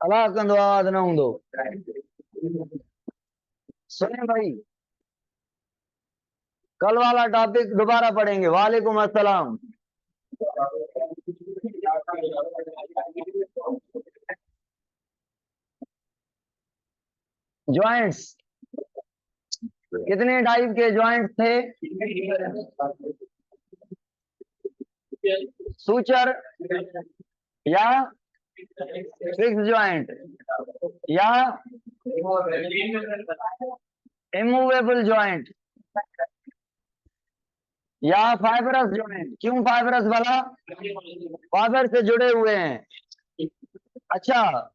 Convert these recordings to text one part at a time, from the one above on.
अल्लाह कंदो आवाज न हूंदो। सुने भाई, कल वाला टॉपिक दोबारा पढ़ेंगे। वालेकुम अस्सलाम। ज्वाइंट्स, कितने टाइप के ज्वाइंट्स थे? सूचर या फिक्स ज्वाइंट या इमूवेबल ज्वाइंट या फाइबरस ज्वाइंट। क्यों फाइबरस वाला? फाइबर से जुड़े हुए हैं। अच्छा,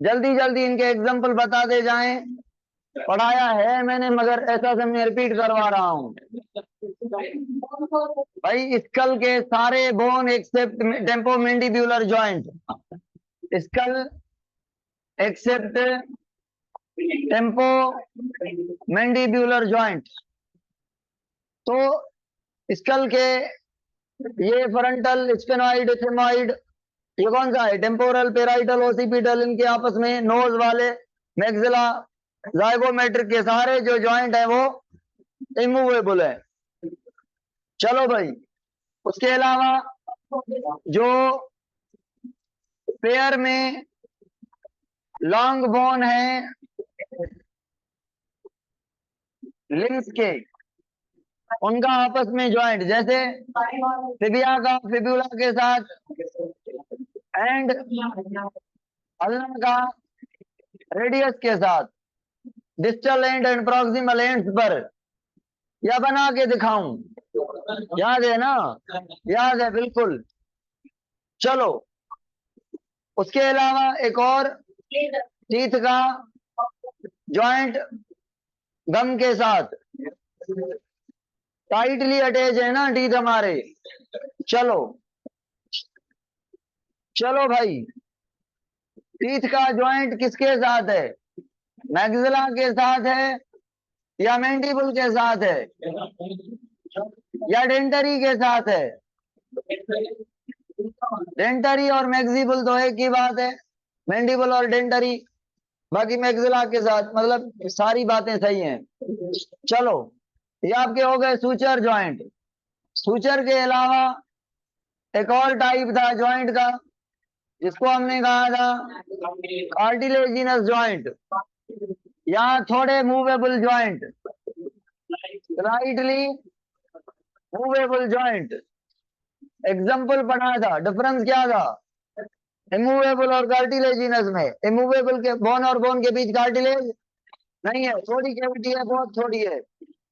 जल्दी जल्दी इनके एग्जाम्पल बता दे जाएं। पढ़ाया है मैंने, मगर ऐसा से मैं रिपीट करवा रहा हूँ भाई। स्कल के सारे bone except temporomandibular joint, skull except temporomandibular joint. तो स्कल के ये फ्रंटल, स्फेनॉइड, एथेमॉइड, ये कौन सा है? टेम्पोरल, पेराइटल, ओसिपिटल, इनके आपस में नोज वाले, मैक्सिला, जाइगोमेट्रिक के सारे जो ज्वाइंट है वो इमूवेबल है। चलो भाई, उसके अलावा जो पेयर में लॉन्ग बोन है लिम्स के, उनका आपस में ज्वाइंट, जैसे फिबिया का फिब्यूला के साथ एंड अल्ना का रेडियस के साथ, distal end and proximal ends पर, या बना के दिखाऊं? याद है ना? याद है बिल्कुल। चलो, उसके अलावा एक और टीथ का ज्वाइंट गम के साथ टाइटली अटैच है ना टीथ हमारे। चलो चलो भाई, टीथ का ज्वाइंट किसके साथ है? मैक्सिला के साथ है या मैंडिबल के साथ है या डेंटरी के साथ है? डेंटरी और मैक्सिबल तो एक ही बात है, मैंडिबल और डेंटरी। बाकी मैक्सिला के साथ, मतलब सारी बातें सही हैं। चलो, ये आपके हो गए सूचर ज्वाइंट। सूचर के अलावा एक और टाइप था ज्वाइंट का, जिसको हमने कहा था कार्टिलेजिनस ज्वाइंट या थोड़े movable joint, slightly movable joint. Example पढ़ा था, डिफरेंस क्या था इमूवेबल और कार्टिलेजिनस में? इमूवेबल के बोन और बोन के बीच कार्टिलेज नहीं है, थोड़ी कैविटी है, बहुत थोड़ी है,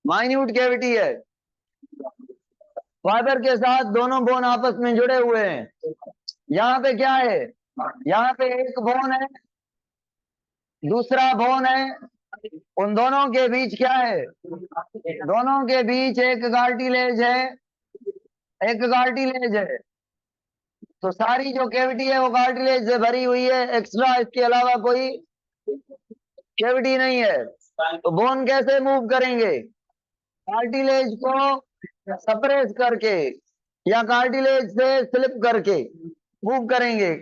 माइन्यूट कैविटी है। फाइबर के साथ दोनों बोन आपस में जुड़े हुए हैं। यहाँ पे क्या है? यहाँ पे एक बोन है, दूसरा बोन है, उन दोनों के बीच क्या है? दोनों के बीच एक कार्टिलेज है, एक कार्टिलेज है। तो सारी जो कैविटी है वो कार्टिलेज से भरी हुई है, एक्स्ट्रा इसके अलावा कोई कैविटी नहीं है। तो बोन कैसे मूव करेंगे? कार्टिलेज को सप्रेस करके या कार्टिलेज से स्लिप करके मूव करेंगे,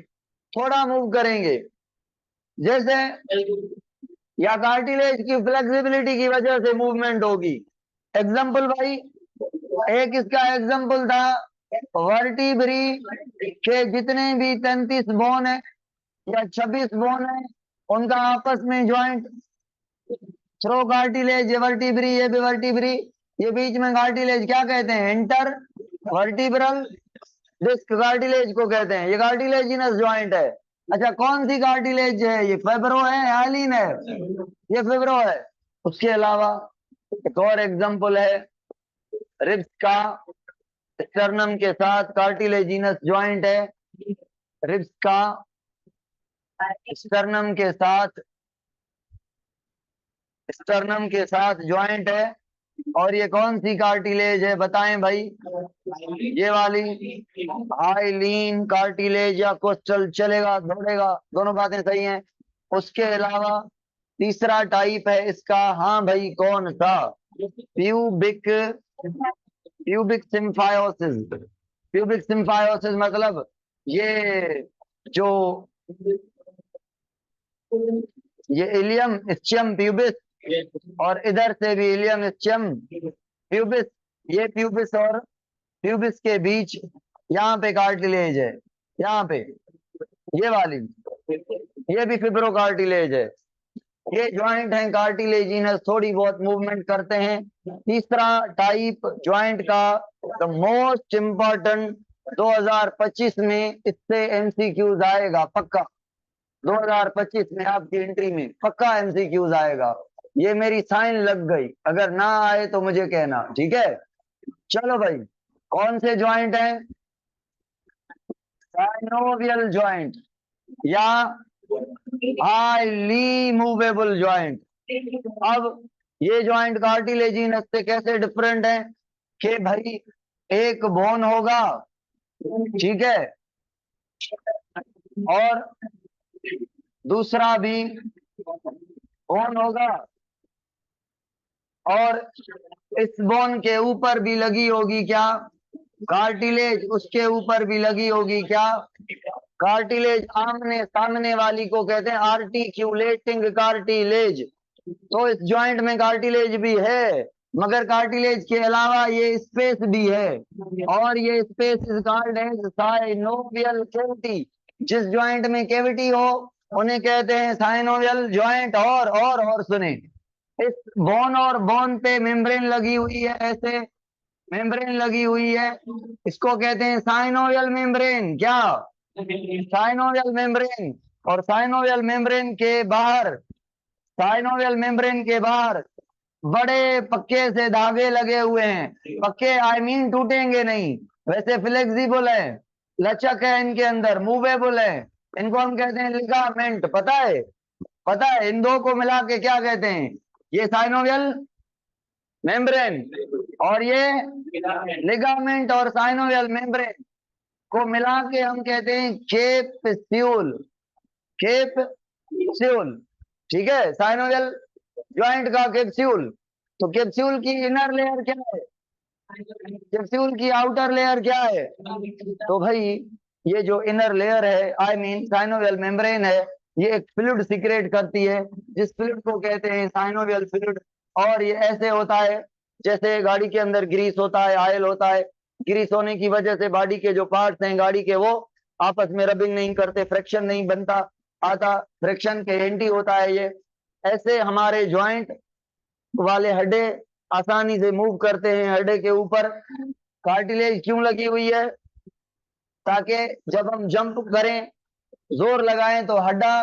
थोड़ा मूव करेंगे। जैसे या कार्टिलेज की फ्लेक्सिबिलिटी की वजह से मूवमेंट होगी। एग्जाम्पल भाई, एक इसका एग्जाम्पल था वर्टिब्री के जितने भी 33 बोन है या 26 बोन है, उनका आपस में ज्वाइंट थ्रो कार्टिलेज, ये वर्टिब्री, ये भी वर्टिब्री, ये बीच में कार्टिलेज क्या कहते हैं? इंटर वर्टिब्रल डिस्क कार्टिलेज को कहते हैं। ये कार्टिलेजिनस ज्वाइंट है। अच्छा, कौन सी कार्टिलेज है ये? फेब्रो है, हाइलिन है? ये फेब्रो है। उसके अलावा एक और एग्जांपल है रिब्स का, स्टर्नम के साथ कार्टिलेजिनस ज्वाइंट है। रिब्स का स्टर्नम के साथ, स्टर्नम के साथ ज्वाइंट है। और ये कौन सी कार्टिलेज है बताएं भाई? ये वाली हाइलीन कार्टिलेज या कोस्टल, चलेगा, दौड़ेगा, दोनों बातें सही हैं। उसके अलावा तीसरा टाइप है इसका, हाँ भाई, कौन सा? Pubic, pubic symphysis. Pubic symphysis मतलब ये जो ये इलियम स्चियम प्यूबिस और इधर से भी इलियम स्चियम प्यूबिस। ये प्यूबिस और प्यूबिस के बीच यहाँ पे कार्टिलेज है, यहाँ पे ये वाली, ये भी फिब्रो कार्टिलेज है। ये ज्वाइंट है कार्टिलेजिनस, थोड़ी बहुत मूवमेंट करते हैं। तीसरा टाइप ज्वाइंट का द मोस्ट इम्पोर्टेंट, 2025 में इससे एमसीक्यूज आएगा पक्का। 2025 में आपकी एंट्री में पक्का एमसीक्यूज आएगा। ये मेरी साइन लग गई, अगर ना आए तो मुझे कहना, ठीक है। चलो भाई, कौन से ज्वाइंट हैं? साइनोवियल ज्वाइंट या हाईली मूवेबल ज्वाइंट। अब ये ज्वाइंट कार्टिलेजिनस से कैसे डिफरेंट है कि भाई एक बोन होगा, ठीक है, और दूसरा भी बोन होगा, और इस बोन के ऊपर भी लगी होगी क्या? कार्टिलेज। उसके ऊपर भी लगी होगी क्या? कार्टिलेज। आमने सामने वाली को कहते हैं आर्टिक्यूलेटिंग कार्टिलेज। तो इस ज्वाइंट में कार्टिलेज भी है, मगर कार्टिलेज के अलावा ये स्पेस भी है, और ये space is called as synovial cavity. जिस ज्वाइंट में कैविटी हो उन्हें कहते हैं साइनोवियल ज्वाइंट। और सुने, इस बोन और बोन पे मेम्ब्रेन लगी हुई है, ऐसे मेम्ब्रेन लगी हुई है, इसको कहते हैं साइनोवियल मेम्ब्रेन। क्या? Synovial membrane. और साइनोवियल मेम्ब्रेन के बाहर, साइनोवियल मेम्ब्रेन के बाहर बड़े पक्के से धागे लगे हुए हैं। पक्के आई मीन टूटेंगे नहीं, वैसे फ्लेक्सिबल है, लचक है इनके अंदर, मूवेबल है। इनको हम कहते हैं लिगामेंट। पता है? पता है इन दो को मिला के क्या कहते हैं? ये साइनोवियल मेम्ब्रेन और ये लिगामेंट और साइनोवियल मेम्ब्रेन को मिला के हम कहते हैं कैप्स्यूल। कैप्स्यूल, ठीक है, साइनोवियल ज्वाइंट का कैप्स्यूल। तो कैप्स्यूल की इनर लेयर क्या है? कैप्स्यूल की आउटर लेयर क्या है? तो भाई ये जो इनर लेयर है, आई मीन साइनोवियल मेम्ब्रेन है, ये एक फ्लूइड सीक्रेट करती है, जिस फ्लूइड को कहते हैं साइनोवियल फ्लूइड। और ये ऐसे होता है जैसे गाड़ी के अंदर ग्रीस होता है, ऑयल होता है। ग्रीस होने की वजह से बॉडी के जो पार्ट्स हैं गाड़ी के, वो आपस में रबिंग नहीं करते, फ्रिक्शन नहीं बनता, आता फ्रिक्शन के एंटी होता है ये। ऐसे हमारे ज्वाइंट वाले हड्डे आसानी से मूव करते हैं। हड्डे के ऊपर कार्टिलेज क्यों लगी हुई है? ताकि जब हम जंप करें, जोर लगाएं, तो हड्डा,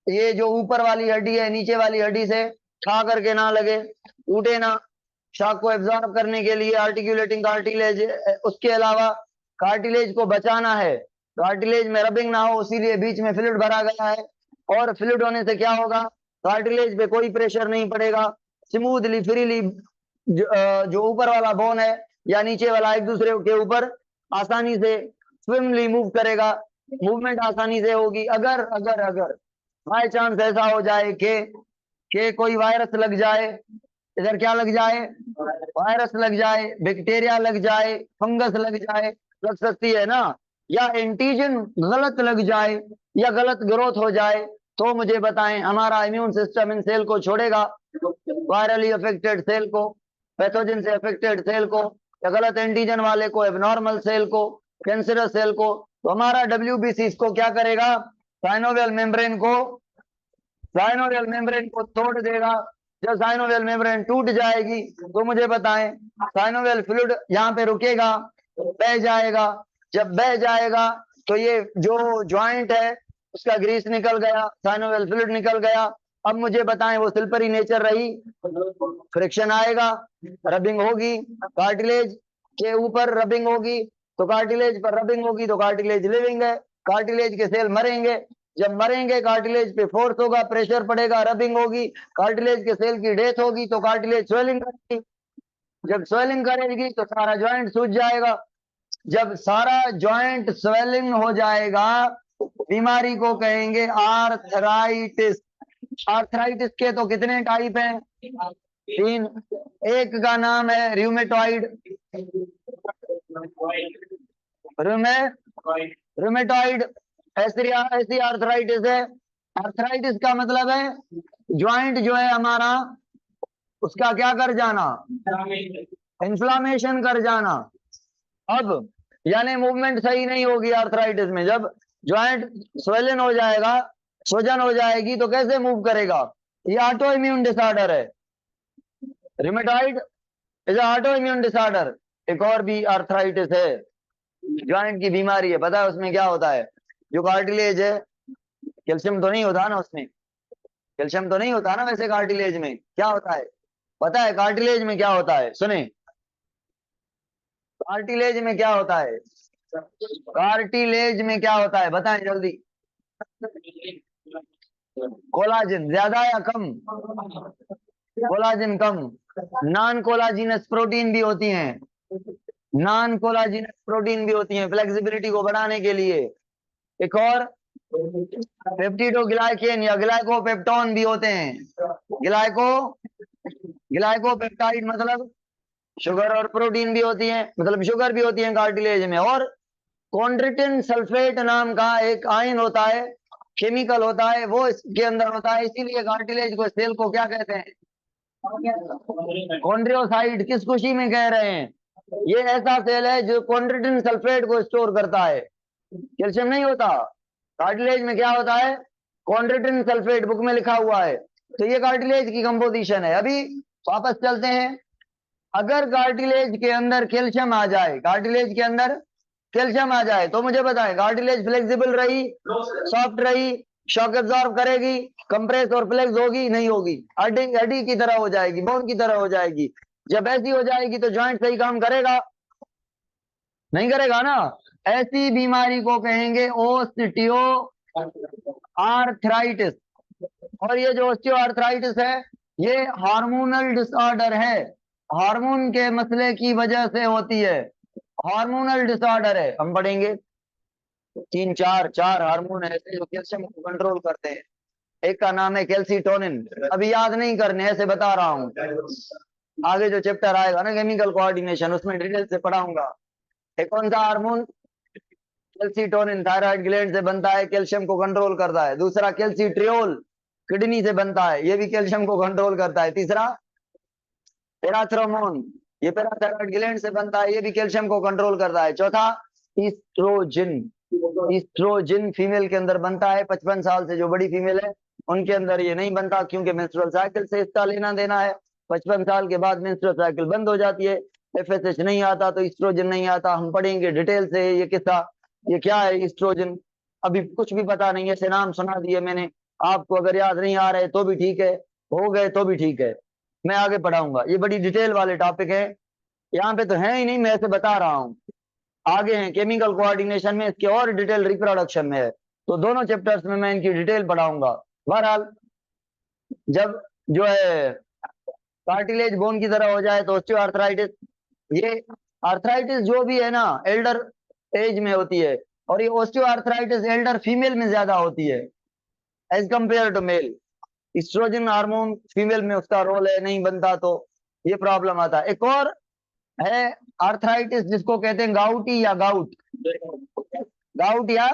ये जो ऊपर वाली हड्डी है, नीचे वाली हड्डी से ठा करके ना लगे, टूटे ना। शॉक को एब्जॉर्ब करने के लिए आर्टिकुलेटिंग कार्टिलेज। उसके अलावा कार्टिलेज को बचाना है, कार्टिलेज में रबिंग ना हो, इसीलिए बीच में फ्लूइड भरा गया है। और फ्लूइड होने से क्या होगा? कार्टिलेज पे कोई प्रेशर नहीं पड़ेगा, स्मूथली फ्रीली जो ऊपर वाला बोन है या नीचे वाला एक दूसरे के ऊपर आसानी से स्विमली मूव करेगा, मूवमेंट आसानी से होगी। अगर अगर अगर बाय चांस ऐसा हो जाए कि कोई वायरस लग जाए, इधर क्या लग जाए? वायरस लग जाए, बैक्टीरिया लग जाए, फंगस लग जाए, लग सकती है ना, या एंटीजन गलत लग जाए या गलत ग्रोथ हो जाए, तो मुझे बताएं, हमारा इम्यून सिस्टम इन सेल को छोड़ेगा, वायरली अफेक्टेड सेल को, पैथोजन से अफेक्टेड सेल को, या गलत एंटीजन वाले को, एबनॉर्मल सेल को, कैंसरस सेल को। तो हमारा डब्ल्यूबीसी इसको क्या करेगा? साइनोवियल मेम्ब्रेन को, साइनोवियल मेम्ब्रेन को तोड़ देगा। जब साइनोवियल मेम्ब्रेन टूट जाएगी तो मुझे बताएं, साइनोवियल फ्लूइड यहाँ पे रुकेगा, बह जाएगा। जब बह जाएगा तो ये जो ज्वाइंट है उसका ग्रीस निकल गया, साइनोवियल फ्लूइड निकल गया। अब मुझे बताएं, वो सिल्परी नेचर रही, फ्रिक्शन आएगा, रबिंग होगी, कार्टिलेज के ऊपर रबिंग होगी, तो कार्टिलेज पर रबिंग होगी तो कार्टिलेज लिविंग है, कार्टिलेज के सेल मरेंगे। जब मरेंगे कार्टिलेज पे फोर्स होगा, प्रेशर पड़ेगा, रबिंग होगी, कार्टिलेज के सेल की डेथ होगी, तो कार्टिलेज स्वेलिंग करेगी। जब स्वेलिंग करेगी तो सारा ज्वाइंट सूज जाएगा। जब सारा ज्वाइंट स्वेलिंग हो जाएगा, बीमारी को कहेंगे आर्थराइटिस। आर्थराइटिस के तो कितने टाइप हैं? 3। एक का नाम है रूमेटॉइड, रूमेटॉइड ऐसी आर्थराइटिस है। आर्थराइटिस का मतलब है ज्वाइंट जो है हमारा, उसका क्या कर जाना, इन्फ्लामेशन कर जाना। अब यानी मूवमेंट सही नहीं होगी आर्थराइटिस में। जब ज्वाइंट स्वेलन हो जाएगा, सूजन हो जाएगी, तो कैसे मूव करेगा? ये ऑटो इम्यून डिसऑर्डर है। Rheumatoid is auto immune disorder. एक और भी आर्थराइटिस है, ज्वाइंट की बीमारी है। पता है उसमें क्या होता है? जो कार्टिलेज है, कैल्शियम तो नहीं होता ना उसमें, कैल्शियम तो नहीं होता ना वैसे कार्टिलेज में। क्या होता है पता है? कार्टिलेज में क्या होता है, सुने, कार्टिलेज में क्या होता है? कार्टिलेज में क्या होता है बताएं जल्दी। कोलाजन ज्यादा या कम? कोलाजन कम। नॉन कोलाजिनस प्रोटीन भी होती हैं, नॉन कोलाजिनस प्रोटीन भी होती हैं फ्लेक्सिबिलिटी को बढ़ाने के लिए। एक और पेप्टिडोग्लाइकेन या ग्लाइकोपेप्टोन भी होते हैं। ग्लाइकोपेप्टाइड मतलब शुगर और प्रोटीन भी होती है, मतलब शुगर भी होती है कार्टिलेज में। और कॉन्ड्रिटिन सल्फेट नाम का एक आयन होता है, केमिकल होता है, वो इसके अंदर होता है। इसीलिए कार्टिलेज को, सेल को क्या कहते हैं? कॉन्ड्रियोसाइट। किस खुशी में कह रहे हैं? ये ऐसा सेल है जो कॉन्ड्रिटिन सल्फेट को स्टोर करता है। कैल्शियम नहीं होता कार्टिलेज में, क्या होता है? कॉन्ड्रिटिन सल्फेट, बुक में लिखा हुआ है। तो ये कार्टिलेज की कंपोजिशन है। अभी वापस चलते हैं। अगर कार्टिलेज के अंदर कैल्शियम आ जाए, कार्टिलेज के अंदर कैल्शियम आ जाए, तो मुझे बताएं, कार्टिलेज फ्लेक्सिबल रही, सॉफ्ट रही, शॉक एब्जॉर्ब करेगी, कंप्रेस और फ्लेक्स होगी? नहीं होगी, हड्डी हड्डी की तरह हो जाएगी, बोन की तरह हो जाएगी। जब ऐसी हो जाएगी तो जॉइंट सही काम करेगा? नहीं करेगा ना। ऐसी बीमारी को कहेंगे ओस्टियो आर्थराइटिस। और ये जो ओस्टियो आर्थराइटिस है, ये हार्मोनल डिसऑर्डर है, हार्मोन के मसले की वजह से होती है। हार्मोनल डिसऑर्डर है। हम पढ़ेंगे चार हार्मोन ऐसे जो कैल्शियम को कंट्रोल करते हैं। एक का नाम है कैल्सीटोनिन। अभी याद नहीं करने, ऐसे बता रहा हूँ। आगे जो चैप्टर आएगा ना केमिकल कोऑर्डिनेशन, उसमें डिटेल से पढ़ाऊंगा। एक कौन सा हार्मोन? कैल्सीटोनिन थायराइड ग्लैंड से बनता है, कैल्शियम को कंट्रोल करता है। दूसरा कैल्सीट्रियोल किडनी से बनता है, ये भी कैल्शियम को कंट्रोल करता है। तीसरा पैराथ्रोमोन, ये पैराथायराइड ग्लैंड से बनता है, ये भी कैल्शियम को कंट्रोल करता है। चौथा ईस्ट्रोजन, ईस्ट्रोजन फीमेल के अंदर बनता है। 55 साल से जो बड़ी फीमेल है उनके अंदर ये नहीं बनता, क्योंकि मेंस्ट्रुअल साइकिल से इसका लेना देना है। 55 साल के बाद मेंस्ट्रुअल साइकिल बंद हो जाती है, एफएसएच नहीं आता तो ईस्ट्रोजन नहीं आता। हम पढ़ेंगे डिटेल से ये किस्सा, ये क्या है ईस्ट्रोजन। अभी कुछ भी पता नहीं है, ऐसे नाम सुना दिए मैंने आपको। अगर याद नहीं आ रहे तो भी ठीक है, हो गए तो भी ठीक है, मैं आगे पढ़ाऊंगा। ये बड़ी डिटेल वाले टॉपिक है, यहाँ पे तो है ही नहीं, मैं ऐसे बता रहा हूँ। आगे हैं केमिकल कोऑर्डिनेशन में, इसके और डिटेल रिप्रोडक्शन में है। तो दोनों चैप्टर्स में मैं इनकी डिटेल पढ़ाऊंगा। बहरहाल जब जो है कार्टिलेज बोन की तरह हो जाए तो ऑस्टियोआर्थराइटिस। ये आर्थराइटिस जो भी है ना, एल्डर एज में होती है। और ये ऑस्टियोआर्थराइटिस एल्डर फीमेल में ज्यादा होती है as compare to male. Estrogen hormone female में उसका रोल है, नहीं बनता तो ये प्रॉब्लम आता है। एक और है आर्थराइटिस जिसको कहते हैं गाउटी या गाउट, गाउट या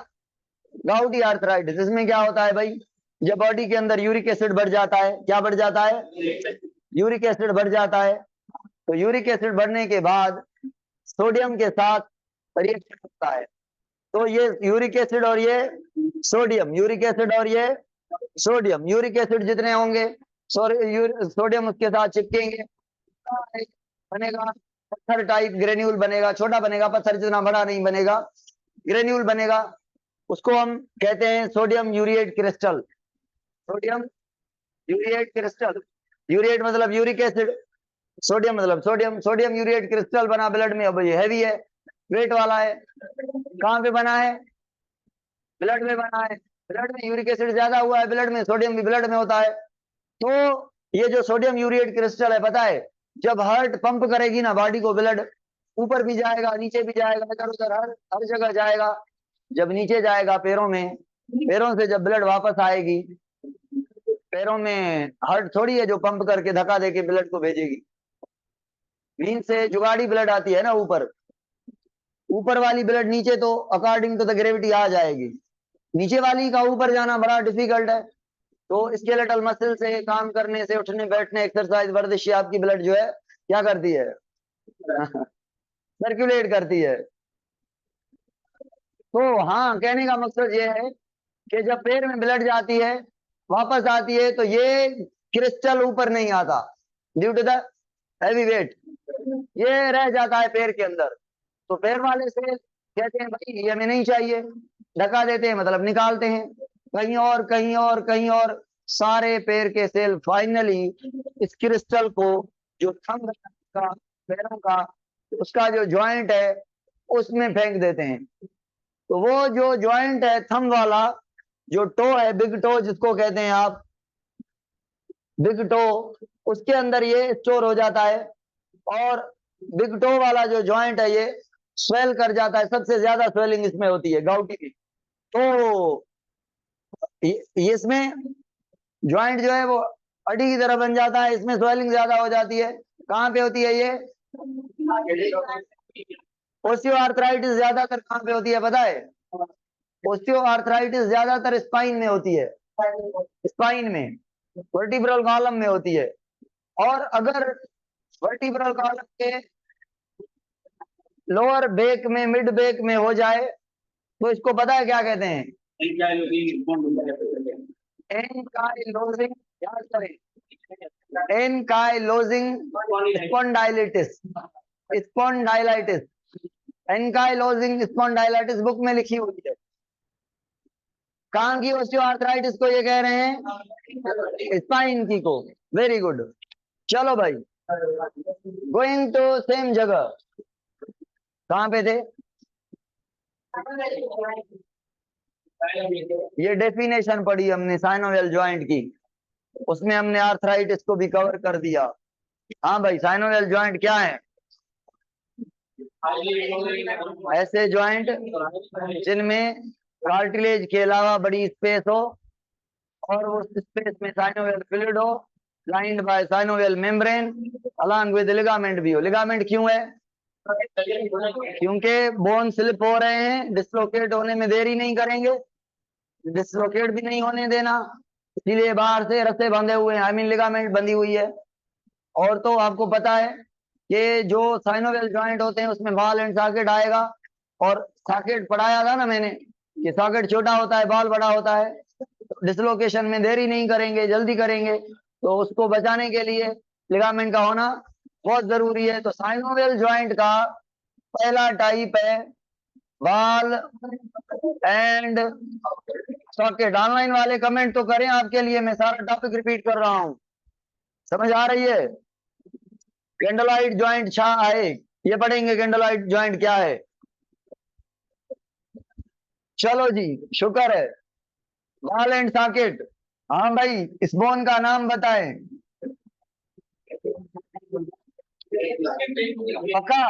गाउटी आर्थराइटिस। इसमें क्या होता है भाई? जब बॉडी के अंदर यूरिक एसिड बढ़ जाता है, क्या बढ़ जाता है? यूरिक एसिड बढ़ जाता है। तो यूरिक एसिड बढ़ने के बाद सोडियम के साथ रिएक्शन होता है। तो ये यूरिक एसिड और ये सोडियम, यूरिक एसिड और ये सोडियम, यूरिक एसिड जितने होंगे सोडियम उसके साथ चिपकेंगे, बनेगा पत्थर टाइप ग्रेन्यूल बनेगा, छोटा बनेगा, पत्थर जितना बड़ा नहीं बनेगा, ग्रेन्यूल बनेगा। उसको हम कहते हैं sodium urate crystal. Sodium urate crystal, urate मतलब यूरिक एसिड, सोडियम मतलब सोडियम, सोडियम यूरिएट क्रिस्टल बना ब्लड में। अब ये हैवी है, वेट वाला है। कहाँ पे बना है? ब्लड में बना है। ब्लड में यूरिक एसिड ज्यादा हुआ है, ब्लड में सोडियम भी ब्लड में होता है। तो ये जो सोडियम यूरिएट क्रिस्टल है, पता है, जब हार्ट पंप करेगी ना बॉडी को, ब्लड ऊपर भी जाएगा, नीचे भी जाएगा, इधर उधर हर जगह जाएगा। जब नीचे जाएगा पैरों में, पैरों से जब ब्लड वापस आएगी, पैरों में हार्ट थोड़ी है जो पंप करके धक्का देके ब्लड को भेजेगी। मीन से जुगाड़ी ब्लड आती है ना ऊपर, ऊपर वाली ब्लड नीचे तो अकॉर्डिंग टू द ग्रेविटी आ जाएगी। नीचे वाली का ऊपर जाना बड़ा डिफिकल्ट है। तो स्केलेटल मसल से काम करने से, उठने बैठने, एक्सरसाइज वर्जिश, आपकी ब्लड जो है क्या करती है सर्कुलेट करती है। तो हाँ, कहने का मकसद ये है कि जब पैर में ब्लड जाती है वापस आती है तो ये क्रिस्टल ऊपर नहीं आता due to the heavy weight, ये रह जाता है पैर के अंदर। तो पैर वाले से कहते हैं भाई ये हमें नहीं चाहिए, ढका देते हैं, मतलब निकालते हैं कहीं और कहीं और कहीं और। सारे पैर के सेल फाइनली इस क्रिस्टल को, जो थंब का पैरों का उसका जो जॉइंट है उसमें फेंक देते हैं। तो वो जो जॉइंट है थंब वाला, जो टो है, बिग टो जिसको कहते हैं आप, बिग टो, उसके अंदर ये स्टोर हो जाता है। और बिग टो वाला जो जॉइंट है ये स्वेल कर जाता है, सबसे ज्यादा स्वेलिंग इसमें होती है गाउटी की। तो इसमें जॉइंट जो है वो अड़ी की तरह बन जाता है, इसमें स्वेलिंग ज्यादा हो जाती है। कहाँ पे होती है ये ओस्टियोआर्थराइटिस? ज्यादातर कहाँ पे होती है पता है? ओस्टियोआर्थराइटिस ज्यादातर स्पाइन में होती है, स्पाइन में, वर्टिब्रल कॉलम में होती है। और अगर वर्टिब्रल कॉलम के लोअर बैक में, मिड बैक में हो जाए तो इसको पता है क्या कहते हैं? एनकाइलोजिंग, याद करें, ankylosing spondylitis, spondylitis, ankylosing spondylitis book में लिखी हुई है। कहाँ की ऑस्टियोआर्थराइटिस को ये कह रहे हैं? स्पाइन की को। Very good. चलो भाई, गोइंग टू सेम जगह, कहाँ पे थे? ये डेफिनेशन पढ़ी हमने साइनोवियल जॉइंट की, उसमें हमने आर्थराइटिस को भी कवर कर दिया। हाँ भाई, साइनोवियल जॉइंट क्या है? ऐसे जॉइंट जिनमें कार्टिलेज के अलावा बड़ी स्पेस हो और उस स्पेस में साइनोवियल फ्लूइड हो, lined by synovial membrane, along with ligament भी हो। लिगामेंट क्यों है? क्योंकि बोन स्लिप हो रहे हैं, डिसलोकेट होने में देरी नहीं करेंगे, डिसलोकेट भी नहीं होने देना, इसीलिए बाहर से रस्से बंधे हुए हैं, आई मीन लिगामेंट बंधी हुई है। और तो आपको पता है कि जो साइनोवियल जॉइंट होते हैं उसमें बॉल एंड सॉकेट आएगा, और सॉकेट पढ़ाया था ना मैंने कि सॉकेट छोटा होता है, बॉल बड़ा होता है। डिसलोकेशन में देरी नहीं करेंगे, जल्दी करेंगे, तो उसको बचाने के लिए लिगामेंट का होना बहुत जरूरी है। तो साइनोवियल जॉइंट का पहला टाइप है बॉल एंड सॉकेट। ऑनलाइन वाले कमेंट तो करें, आपके लिए मैं सारा टॉपिक रिपीट कर रहा हूं, समझ आ रही है? कैंडलाइट जॉइंट छा है, ये पढ़ेंगे कैंडलाइट जॉइंट क्या है। चलो जी, शुक्र है। बॉल एंड सॉकेट, हाँ भाई, इस बोन का नाम बताएं। पक्का?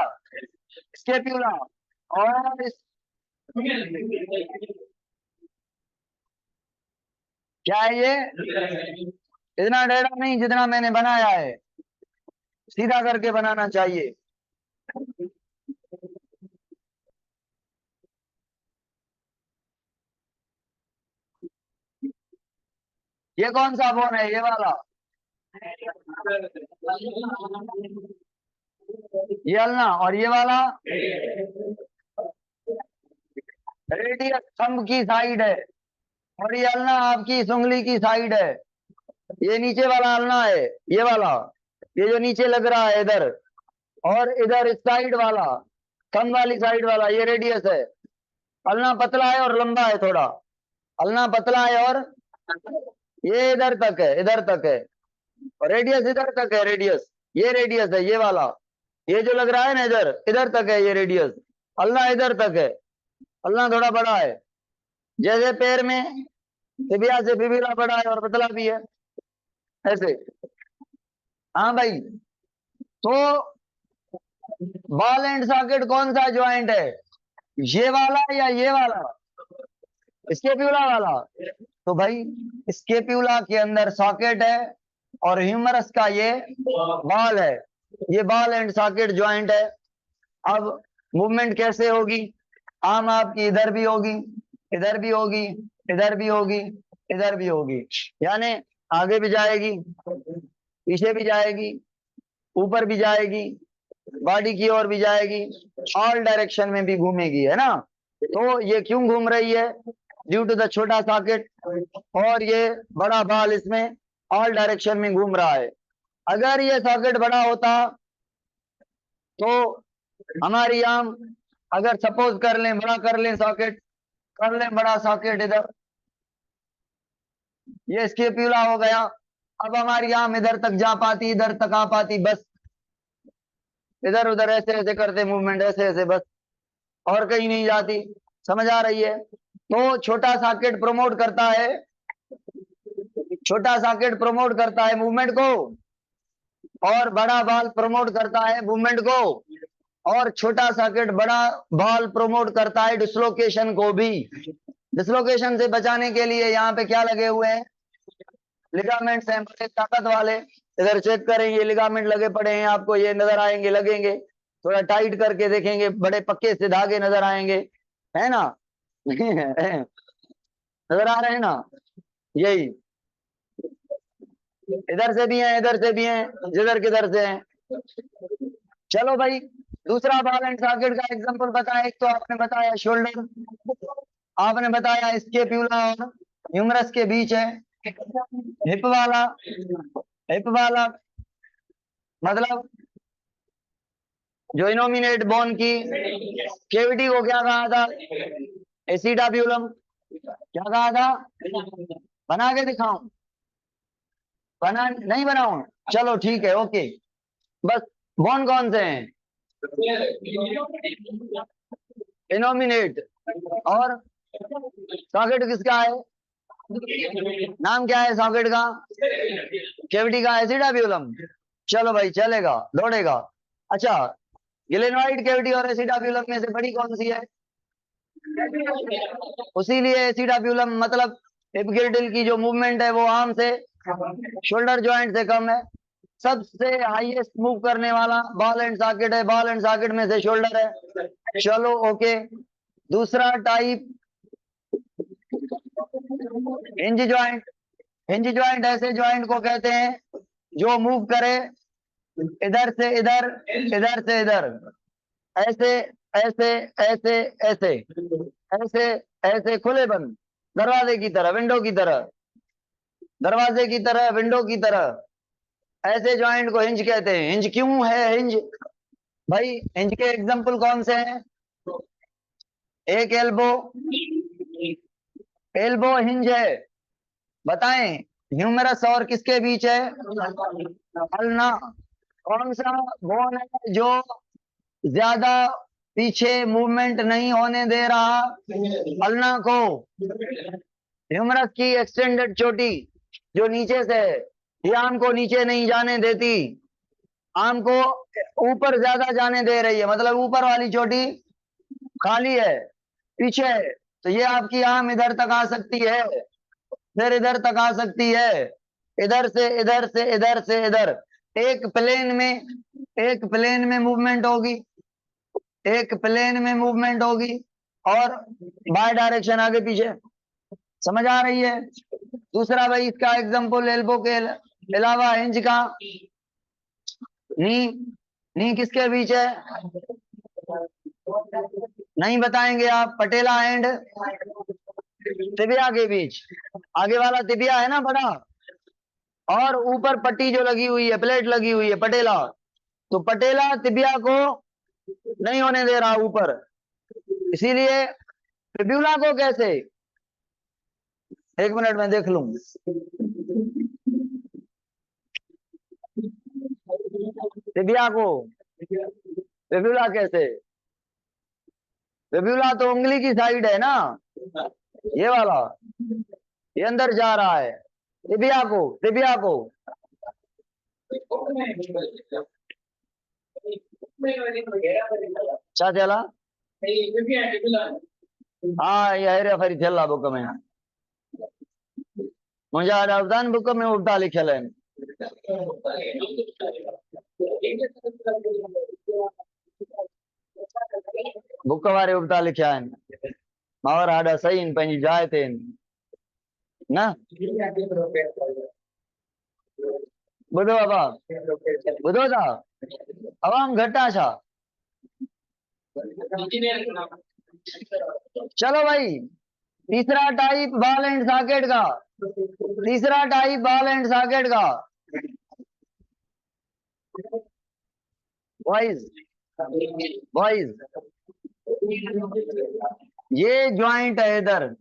स्केप्यूला। और क्या है ये? इतना टेढ़ा नहीं जितना मैंने बनाया है, सीधा करके बनाना चाहिए। ये कौन सा बोन है? ये वाला, ये अल्ना। और ये वाला रेडियस थंब की साइड है, और ये अल्ना आपकी इस उंगली की साइड है। ये नीचे वाला अल्ना है, ये वाला, ये जो नीचे लग रहा है इधर, और इधर इस साइड वाला, थंब वाली साइड वाला, ये रेडियस है। अल्ना पतला है और लंबा है थोड़ा, अल्ना पतला है और ये इधर तक है, इधर तक है, और रेडियस इधर तक है। रेडियस, ये रेडियस है, ये वाला, ये जो लग रहा है ना इधर, इधर तक है ये रेडियस। अल्ना इधर तक है, अल्ना थोड़ा बड़ा है, जैसे पैर में टिबिया से फिबिला बड़ा है और पतला भी है, ऐसे। हाँ भाई, तो बॉल एंड सॉकेट कौन सा ज्वाइंट है? ये वाला या ये वाला? स्केप्यूला वाला। तो भाई स्केप्यूला के अंदर सॉकेट है और ह्यूमरस का ये बॉल है, ये बॉल एंड सॉकेट ज्वाइंट है। अब मूवमेंट कैसे होगी? आम आपकी इधर भी होगी, इधर भी होगी, इधर भी होगी, इधर भी होगी, यानी आगे भी जाएगी, पीछे भी जाएगी, ऊपर भी जाएगी, बॉडी की ओर भी जाएगी, ऑल डायरेक्शन में भी घूमेगी, है ना। तो ये क्यों घूम रही है? ड्यू टू द छोटा सॉकेट, और ये बड़ा बॉल इसमें ऑल डायरेक्शन में घूम रहा है। अगर ये सॉकेट बड़ा होता तो हमारी आर्म, अगर सपोज कर लें बड़ा कर लें सॉकेट, कर लें बड़ा सॉकेट इधर, ये स्केप्यूला हो गया। अब हमारी आर्म इधर तक जा पाती, इधर तक आ पाती, बस इधर उधर ऐसे ऐसे करते मूवमेंट, ऐसे ऐसे बस, और कहीं नहीं जाती। समझ आ रही है? तो छोटा सॉकेट प्रमोट करता है, छोटा सॉकेट प्रमोट करता है मूवमेंट को, और बड़ा बॉल प्रमोट करता है मूवमेंट को, और छोटा सॉकेट बड़ा बॉल प्रमोट करता है डिसलोकेशन को भी। डिसलोकेशन से बचाने के लिए यहाँ पे क्या लगे हुए हैं? लिगामेंट्स हैं, बड़े ताकत वाले। इधर चेक करें, ये लिगामेंट लगे पड़े हैं, आपको ये नजर आएंगे, लगेंगे, थोड़ा टाइट करके देखेंगे, बड़े पक्के से धागे नजर आएंगे, है ना? नजर आ रहे हैं ना? यही, इधर से भी हैं, इधर से भी हैं, जिधर किधर से हैं। चलो भाई, दूसरा बॉल एंड सॉकेट का एग्जांपल बताया। एक तो आपने बताया शोल्डर, आपने बताया स्केप्यूला और ह्यूमरस के बीच है। हिप वाला, हिप वाला मतलब जो इनोमिनेट बोन की केविटी को क्या कहा था? एसिटाब्यूलम। क्या कहा था? बना के दिखाऊं? बना नहीं बनाऊं? चलो ठीक है, ओके। बस बोन कौन से हैं? इनोमिनेट। और सॉकेट किसका है? नाम क्या है सॉकेट का? केविटी का एसिटाब्यूलम। चलो भाई, चलेगा, दौड़ेगा। अच्छा, गिलेनोइड केविटी और एसिटाब्यूलम में से बड़ी कौन सी है? उसीलिए एसिटाब्यूलम मतलब एपिगिल्टिल की जो मूवमेंट है वो आर्म से, शोल्डर जॉइंट से कम है। सबसे हाईएस्ट मूव करने वाला बॉल एंड सॉकेट है, बॉल एंड सॉकेट में से शोल्डर है। चलो ओके। दूसरा type hinge joint. Hinge joint ऐसे जॉइंट को कहते हैं जो मूव करे इधर से इधर, इधर से इधर, ऐसे ऐसे ऐसे ऐसे ऐसे ऐसे, खुले बंद, दरवाजे की तरह, विंडो की तरह, दरवाजे की तरह, विंडो की तरह, ऐसे जॉइंट को हिंज कहते हैं। हिंज क्यों है हिंज? भाई हिंज के एग्जांपल कौन से हैं? एक एल्बो, एल्बो हिंज है। बताएं, ह्यूमरस और किसके बीच है? अल्ना। कौन सा बोन है जो ज्यादा पीछे मूवमेंट नहीं होने दे रहा? अल्ना को। ह्यूमरस की एक्सटेंडेड चोटी जो नीचे से है, ये आम को नीचे नहीं जाने देती, आम को ऊपर ज्यादा जाने दे रही है, मतलब ऊपर वाली चोटी खाली है, पीछे है। तो ये आपकी आम इधर तक आ सकती है, फिर इधर तक आ सकती है, इधर से इधर से इधर से इधर। एक प्लेन में, एक प्लेन में मूवमेंट होगी, एक प्लेन में मूवमेंट होगी, और बाय डायरेक्शन आगे पीछे। समझ आ रही है? दूसरा भाई, इसका एग्जांपल एल्बो के अलावा हिंज का नी। नी किसके बीच है? नहीं बताएंगे आप? पटेला एंड तिबिया के बीच। आगे वाला तिबिया है ना बड़ा, और ऊपर पट्टी जो लगी हुई है, प्लेट लगी हुई है, पटेला। तो पटेला तिबिया को नहीं होने दे रहा ऊपर, इसीलिए फिब्यूला को कैसे? एक मिनट में देख लूं। तिबिया को फिब्यूला कैसे? फिब्यूला तो उंगली की साइड है ना, ये वाला, ये अंदर जा रहा है। तिबिया को, तिबिया को अच्छा चला। हाँ, ये है फरी चला बुक में, मुझे अवदान बुक में उल्टा लिखे है। बुक वारे उल्टा लिखिया आहिनि, मावर आॾा सही आहिनि, पंहिंजी जाइ ते आहिनि। ना बुधो बाबा बुधो था अवाम घटा छा। चलो भाई तीसरा टाइप बॉल एंड सॉकेट का, तीसरा टाइप बॉल एंड सॉकेट का बॉयज बॉयज ये ज्वाइंट है इधर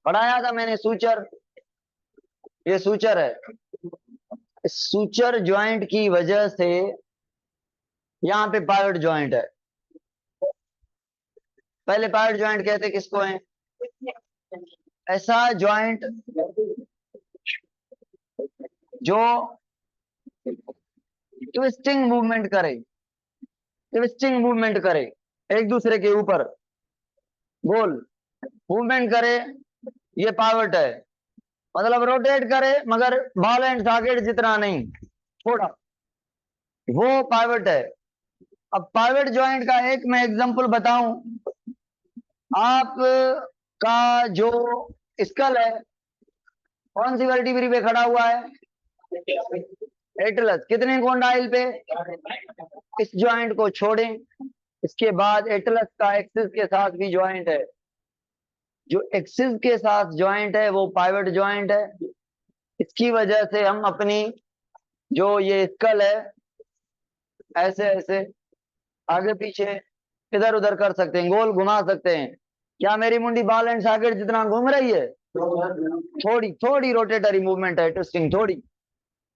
पढ़ाया था मैंने सूचर, ये सूचर है। इस सूचर ज्वाइंट की वजह से यहाँ पे पाइवट ज्वाइंट है। पहले पाइवट ज्वाइंट कहते किसको है? ऐसा ज्वाइंट जो ट्विस्टिंग मूवमेंट करे, ट्विस्टिंग मूवमेंट करे एक दूसरे के ऊपर, गोल मूवमेंट करे, ये पाइवट है। मतलब रोटेट करे मगर बॉल एंड सॉकेट जितना नहीं, थोड़ा, वो पाइवट है। अब पाइवट ज्वाइंट का एक मैं एग्जांपल बताऊं, आप का जो स्कल है कौन सी वर्टिब्री पे खड़ा हुआ है? एटलस। कितने कॉन्डाइल पे? इस ज्वाइंट को छोड़ें, इसके बाद एटलस का एक्सिस के साथ भी ज्वाइंट है। जो एक्सिस के साथ ज्वाइंट है वो पाइवट ज्वाइंट है। इसकी वजह से हम अपनी जो ये स्कल है ऐसे ऐसे आगे पीछे इधर उधर कर सकते हैं, गोल घुमा सकते हैं। क्या मेरी मुंडी बॉल एंड सॉकेट जितना घूम रही है? थोड़ी थोड़ी रोटेटरी मूवमेंट है, ट्विस्टिंग थोड़ी,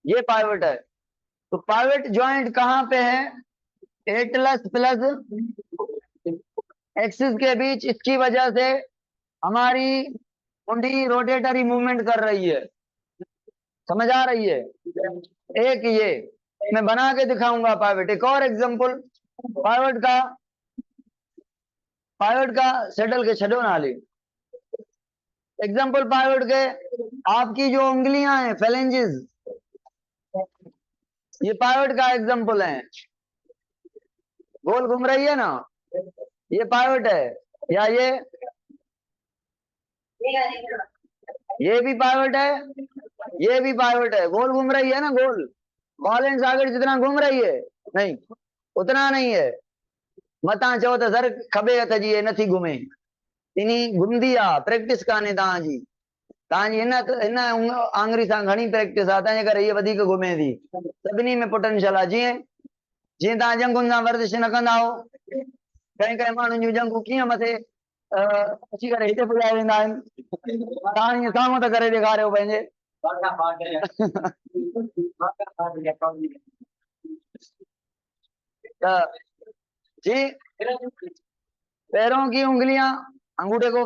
ये पाइवट है। तो पाइवट ज्वाइंट कहां पे है? एटलस प्लस एक्सिस के बीच। इसकी वजह से हमारी मुंडी रोटेटरी मूवमेंट कर रही है, समझ आ रही है? एक ये मैं बना के दिखाऊंगा पाइवट। एक और एग्जांपल पाइवट का, पाइवट का सेटल के छड़ो ना ले। एग्जांपल पाइवट के, आपकी जो उंगलियां हैं फेलेंजेस, ये पाइवट का एग्जांपल है। गोल घूम रही है ना, ये पाइवट है। या ये भी पाइवट है, ये भी पाइवट है। गोल घूम रही है ना, गोल बॉल एंड सॉकेट जितना घूम रही है नहीं, उतना नहीं है। मता चो तो सर खबे हथ जी ये नथी घुमे, इनी घुमदी आ प्रैक्टिस काने ताजी, ताजी इन आंगरी सां घणी प्रैक्टिस आ, तंहिंजे करे ये वधीक घुमे थी। सभिनी में पोटेंशियल आहे। जीअं जीअं तव्हां जंगुनि सां वर्जिश न कंदा हो, कंहिं कंहिं माण्हुनि जूं जंगूं कीअं मथे अची करे हिते पुॼाए वेंदा आहिनि, तव्हां ईअं साम्हूं त करे ॾेखारियो पंहिंजे। जी पैरों की उंगलियां अंगूठे को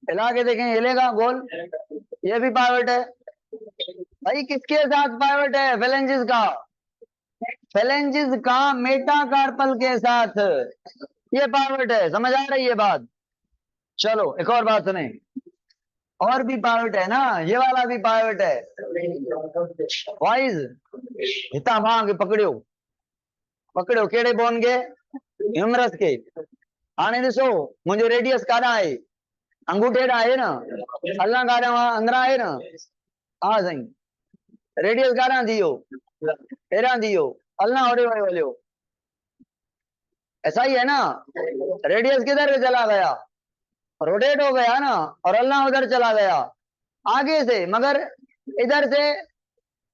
हिला के देखें, हिलेगा गोल, ये भी पाइवट है। भाई किसके साथ पाइवट है? फेलेंजिस का, फेलेंजिस का मेटाकार्पल के साथ ये पाइवट है। समझ आ रही है बात? चलो एक और बात सुने, और भी पाइवट है ना, ये वाला भी पाइवट है। वाइज हिता भांग पकड़ियो, पकड़ियो केड़े बोन के? ह्यूमरस के। हाणे ॾिसो मुंहिंजो रेडियस काॾा आहे? अंगूठे ॾांहुं आहे न, अल्लाह काॾा अंदरां आहे न? हा साईं, रेडियस काॾा थी वियो? हेॾां थी वियो, अल्लाह होॾे वियो हलियो। ऐसा ही है ना, रेडियस किधर चला गया? रोटेट हो गया ना, और अल्लाह उधर चला गया आगे से, मगर इधर से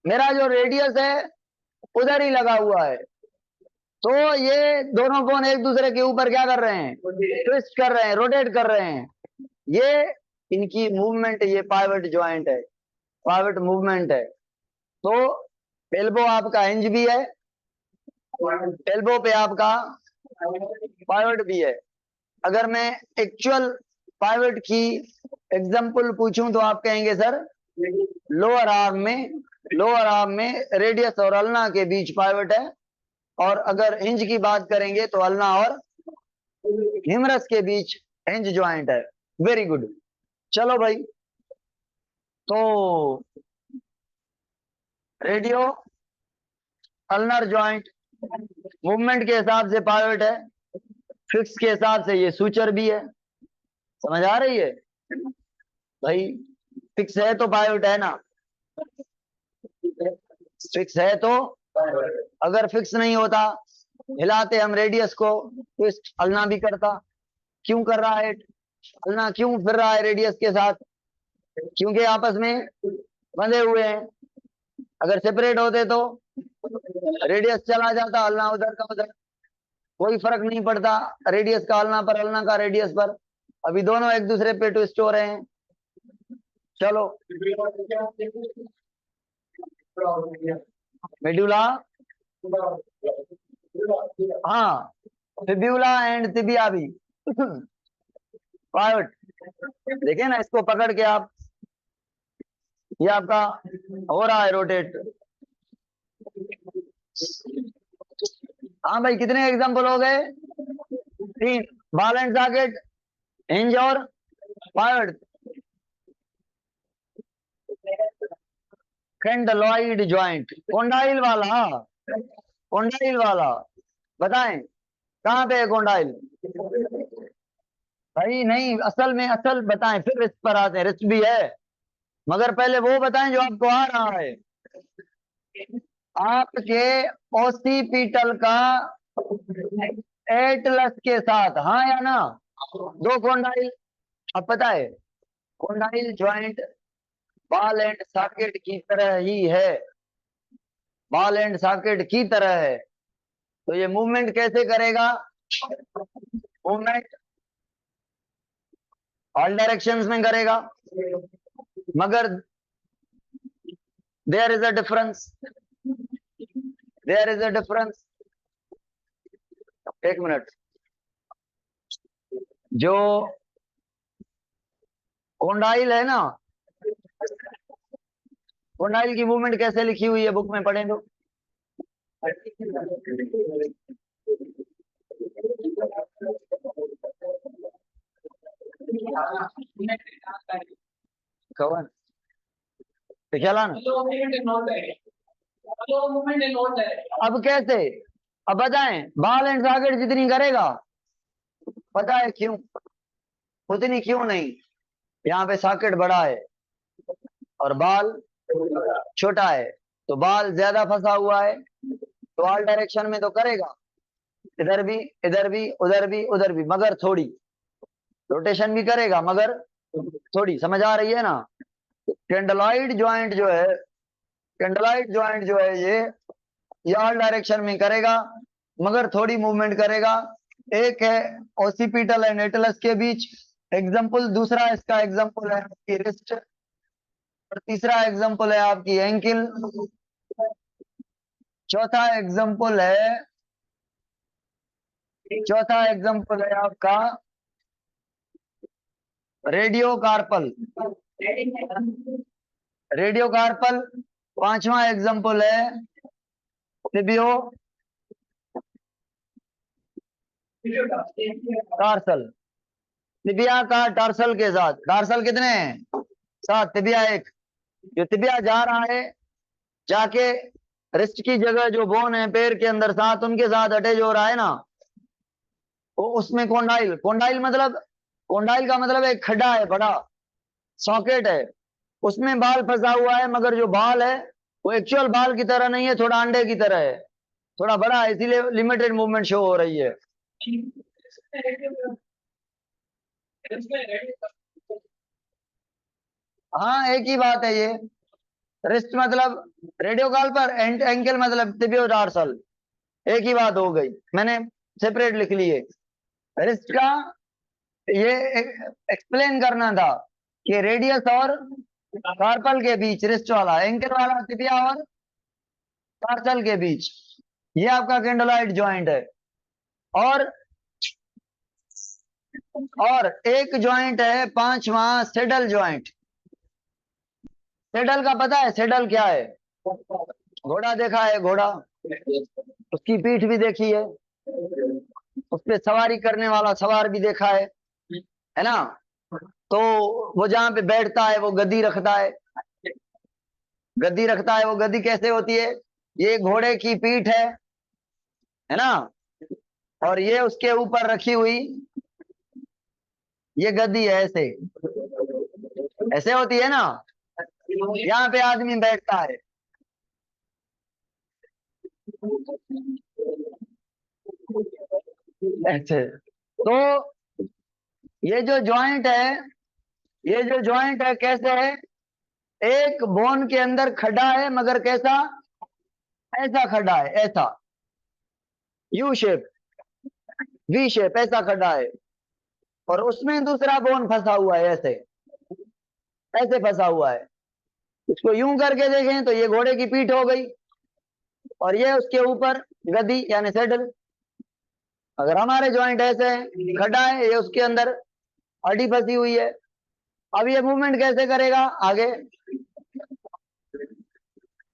मेरा जो रेडियस है उधर ही लगा हुआ है। तो ये दोनों कोण एक दूसरे के ऊपर क्या कर रहे हैं? ट्विस्ट कर रहे हैं, रोटेट कर रहे हैं। ये इनकी मूवमेंट, ये पाइवट ज्वाइंट है, पाइवट मूवमेंट है। तो एल्बो आपका हिंज भी है, एल्बो पे आपका पाइवट भी है। अगर मैं एक्चुअल पाइवट की एग्जांपल पूछूं तो आप कहेंगे सर लोअर आर्म में रेडियस और अल्ना के बीच पाइवट है, और अगर हिंज की बात करेंगे तो अल्ना और ह्यूमरस के बीच हिंज ज्वाइंट है। Very good. चलो भाई, तो रेडियो अल्नर ज्वाइंट मूवमेंट के हिसाब से पाइवट है, फिक्स के हिसाब से ये सूचर भी है। समझ आ रही है? भाई फिक्स है तो पायोट है ना, फिक्स है तो। अगर फिक्स नहीं होता, हिलाते हम रेडियस को, ट्विस्ट हलना भी करता। क्यों कर रहा है हलना, क्यों फिर रहा है रेडियस के साथ? क्योंकि आपस में बंधे हुए हैं। अगर सेपरेट होते तो रेडियस चला जाता, हलना उधर का उधर, कोई फर्क नहीं पड़ता रेडियस का हलना पर, हलना का रेडियस पर। अभी दोनों एक दूसरे पे ट्विस्ट हो रहे हैं। चलो, मेडुला, हाँ, फिब्यूला एंड तिबिया भी पायोट। देखिए ना, इसको पकड़ के आप, ये आपका हो रहा है रोटेट। हाँ भाई, कितने एग्जांपल हो गए? 3। बॉल एंड सॉकेट, हिंज और पायोट। कैंडलॉइड जॉइंट, कोंडाइल वाला, कोंडाइल वाला बताएं कहाँ पे है कोंडाइल? भाई नहीं, असल में असल बताएं, फिर रिस्ट पर आते हैं। रिस्ट भी है, मगर पहले वो बताएं जो आपको आ रहा है। आपके ओसीपीटल का एटलस के साथ, हाँ या ना? दो कोंडाइल, अब पता है condyle joint ball and socket की तरह ही है, बॉल एंड सॉकेट की तरह है। तो ये मूवमेंट कैसे करेगा? मूवमेंट ऑल डायरेक्शंस में करेगा, मगर there is a difference, there is a difference. एक मिनट, जो कोंडाइल है ना, कोंडाइल की मूवमेंट कैसे लिखी हुई है बुक में, पढ़ें तो। कवन ख्याल ना, अब कैसे, अब बताएं बॉल एंड सॉकेट जितनी करेगा, पता है क्यों? उतनी क्यों नहीं? यहाँ पे सॉकेट बड़ा है और बॉल छोटा है, तो बॉल ज्यादा फंसा हुआ है, तो ऑल डायरेक्शन में तो करेगा, इधर भी, इधर भी, उधर भी, उधर भी, मगर थोड़ी रोटेशन भी करेगा, मगर थोड़ी। समझ आ रही है ना? कैंडलॉइड ज्वाइंट जो है, कैंडलॉइड ज्वाइंट जो है, ये ऑल डायरेक्शन में करेगा, मगर थोड़ी मूवमेंट करेगा। एक है ओसिपिटल एंड एटलस के बीच एग्जांपल, दूसरा इसका एग्जांपल है आपकी रिस्ट, और तीसरा एग्जांपल है आपकी एंकिल, चौथा एग्जांपल है, चौथा एग्जांपल है आपका रेडियो कार्पल, रेडियो कार्पल। पांचवा एग्जांपल है टिबियो टार्सल, टिबिया का टार्सल के साथ। टार्सल कितने हैं? 7, टिबिया 1। जो टिबिया जा रहा है, जाके रिस्ट की जगह जो बोन है पैर के अंदर, 7 उनके साथ अटैच हो रहा है ना, वो उसमें कोंडाइल, कोंडाइल मतलब, कोंडाइल का मतलब एक खड्डा है, बड़ा सॉकेट है, उसमें बाल फंसा हुआ है, मगर जो बाल है वो एक्चुअल बाल की तरह नहीं है, थोड़ा अंडे की तरह है, थोड़ा बड़ा है, इसीलिए लिमिटेड मूवमेंट शो हो रही है। हाँ, एक ही बात है ये। रिस्ट मतलब रेडियो कॉल पर, एंकल मतलब टिबियो टार्सल, एक ही बात हो गई, मैंने सेपरेट लिख लिए। रिस्ट का ये एक्सप्लेन करना था कि रेडियस और कार्पल के बीच रिस्ट वाला, एंकल वाला टिबिया और टार्सल के बीच, ये आपका कैंडलॉइड ज्वाइंट है। और एक ज्वाइंट है पांचवा, सेडल ज्वाइंट। सेडल का पता है? सेडल क्या है? घोड़ा देखा है? घोड़ा, उसकी पीठ भी देखी है, उस पे सवारी करने वाला सवार भी देखा है ना? तो वो जहां पे बैठता है वो गद्दी रखता है, गद्दी रखता है। वो गद्दी कैसे होती है? ये घोड़े की पीठ है ना, और ये उसके ऊपर रखी हुई ये गद्दी है ऐसे, ऐसे होती है ना, यहाँ पे आदमी बैठता है, ऐसे। तो ये जो जॉइंट है, ये जो जॉइंट है कैसे है, एक बोन के अंदर खड्डा है, मगर कैसा, ऐसा खड्डा है, ऐसा यू शेप, वी शेप, ऐसा खड्डा है, और उसमें दूसरा बोन फंसा हुआ है, ऐसे ऐसे फंसा हुआ है। इसको यूं करके देखें तो ये घोड़े की पीठ हो गई, और ये उसके ऊपर गद्दी यानी सेडल। अगर हमारे जॉइंट ऐसे है, खड्डा है, ये उसके अंदर हड्डी फंसी हुई है। अब ये मूवमेंट कैसे करेगा आगे,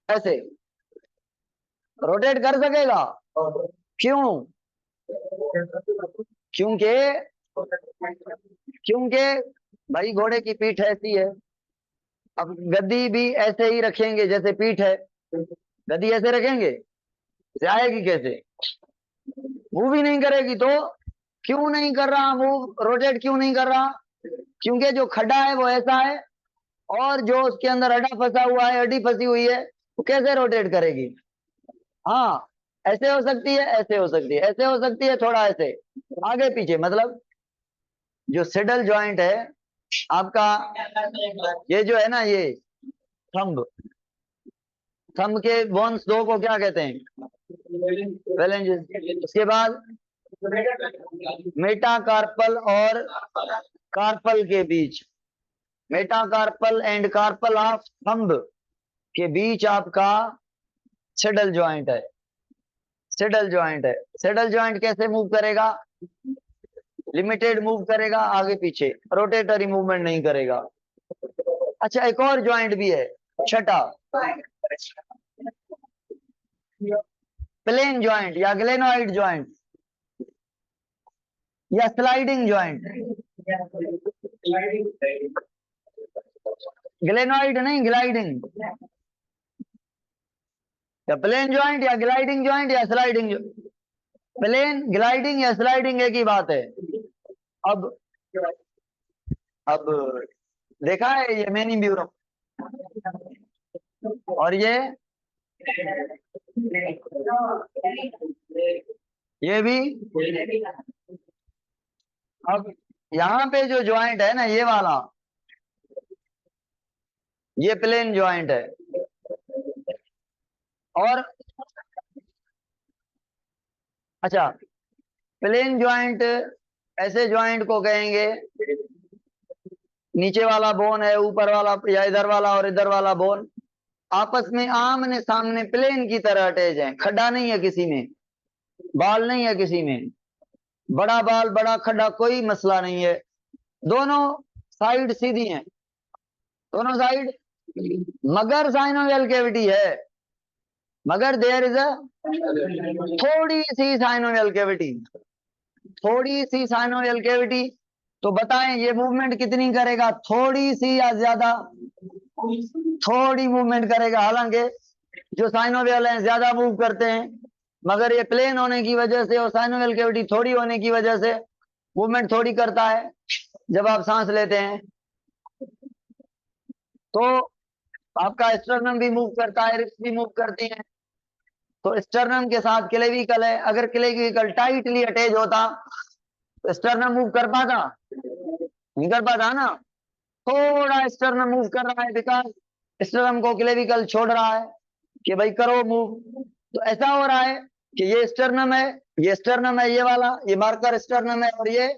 ऐसे रोटेट कर सकेगा। क्यों, क्योंकि क्योंकि भाई घोड़े की पीठ ऐसी है। अब गद्दी भी ऐसे ही रखेंगे जैसे पीठ है, गद्दी ऐसे रखेंगे, इसे आएगी कैसे, मूव ही नहीं करेगी। तो क्यों नहीं कर रहा मूव, रोटेट क्यों नहीं कर रहा, क्योंकि जो खड्डा है वो ऐसा है, और जो उसके अंदर हड्डा फंसा हुआ है, हड्डी फंसी हुई है, वो कैसे रोटेट करेगी। हाँ, ऐसे हो सकती है, ऐसे हो सकती है, ऐसे हो सकती है, थोड़ा ऐसे आगे पीछे। मतलब जो सेडल जॉइंट है आपका, ये जो है ना, ये थंब, थंब के बोन्स दो को क्या कहते हैं, वेलेंजेस। उसके बाद मेटाकार्पल और कार्पल के बीच, metacarpal and carpal of thumb के बीच आपका सेडल जॉइंट है, सेडल जॉइंट है। सेडल जॉइंट कैसे मूव करेगा, लिमिटेड मूव करेगा, आगे पीछे, रोटेटरी मूवमेंट नहीं करेगा। अच्छा, एक और जॉइंट भी है, छठा, प्लेन जॉइंट या ग्लेनोइड जॉइंट या स्लाइडिंग जॉइंट। ग्लेनोइड नहीं, ग्लाइडिंग, या प्लेन जॉइंट या ग्लाइडिंग जॉइंट या स्लाइडिंग। प्लेन, ग्लाइडिंग या स्लाइडिंग एक ही बात है। अब अब देखा है ये मेनी ब्यूरो, और ये भी। अब यहाँ पे जो जॉइंट है ना, ये वाला, ये प्लेन जॉइंट है। और अच्छा, प्लेन जॉइंट ऐसे जॉइंट को कहेंगे, नीचे वाला बोन है, ऊपर वाला या इधर वाला और इधर वाला बोन आपस में आमने सामने प्लेन की तरह अटैच है, खड्डा नहीं है किसी में, बाल नहीं है किसी में, बड़ा बाल बड़ा खड्डा कोई मसला नहीं है, दोनों साइड सीधी हैं, दोनों साइड। मगर साइनोवियल कैविटी है, मगर देयर इज अ थोड़ी सी साइनोवियल कैविटी, थोड़ी सी साइनोवियल कैविटी। तो बताएं ये मूवमेंट कितनी करेगा, थोड़ी सी या ज्यादा, थोड़ी मूवमेंट करेगा। हालांकि जो साइनोवियल हैं ज्यादा मूव करते हैं, मगर ये प्लेन होने की वजह से और साइनोवियल कैविटी थोड़ी होने की वजह से मूवमेंट थोड़ी करता है जब आप सांस लेते हैं। तो आपका स्टर्नम भी मूव करता है, रिब्स भी मूव करती हैं। तो स्टर्नम के साथ क्लेविकल है, अगर क्लेविकल टाइटली अटैच होता तो स्टर्नम मूव कर पाता, नहीं कर पाता ना। थोड़ा स्टर्नम मूव कर रहा है, बिकॉज स्टर्नम को क्लेविकल छोड़ रहा है कि भाई करो मूव। तो ऐसा हो रहा है कि ये स्टर्नम है, ये स्टर्नम है, ये वाला, ये मार्कर स्टर्नम है, और ये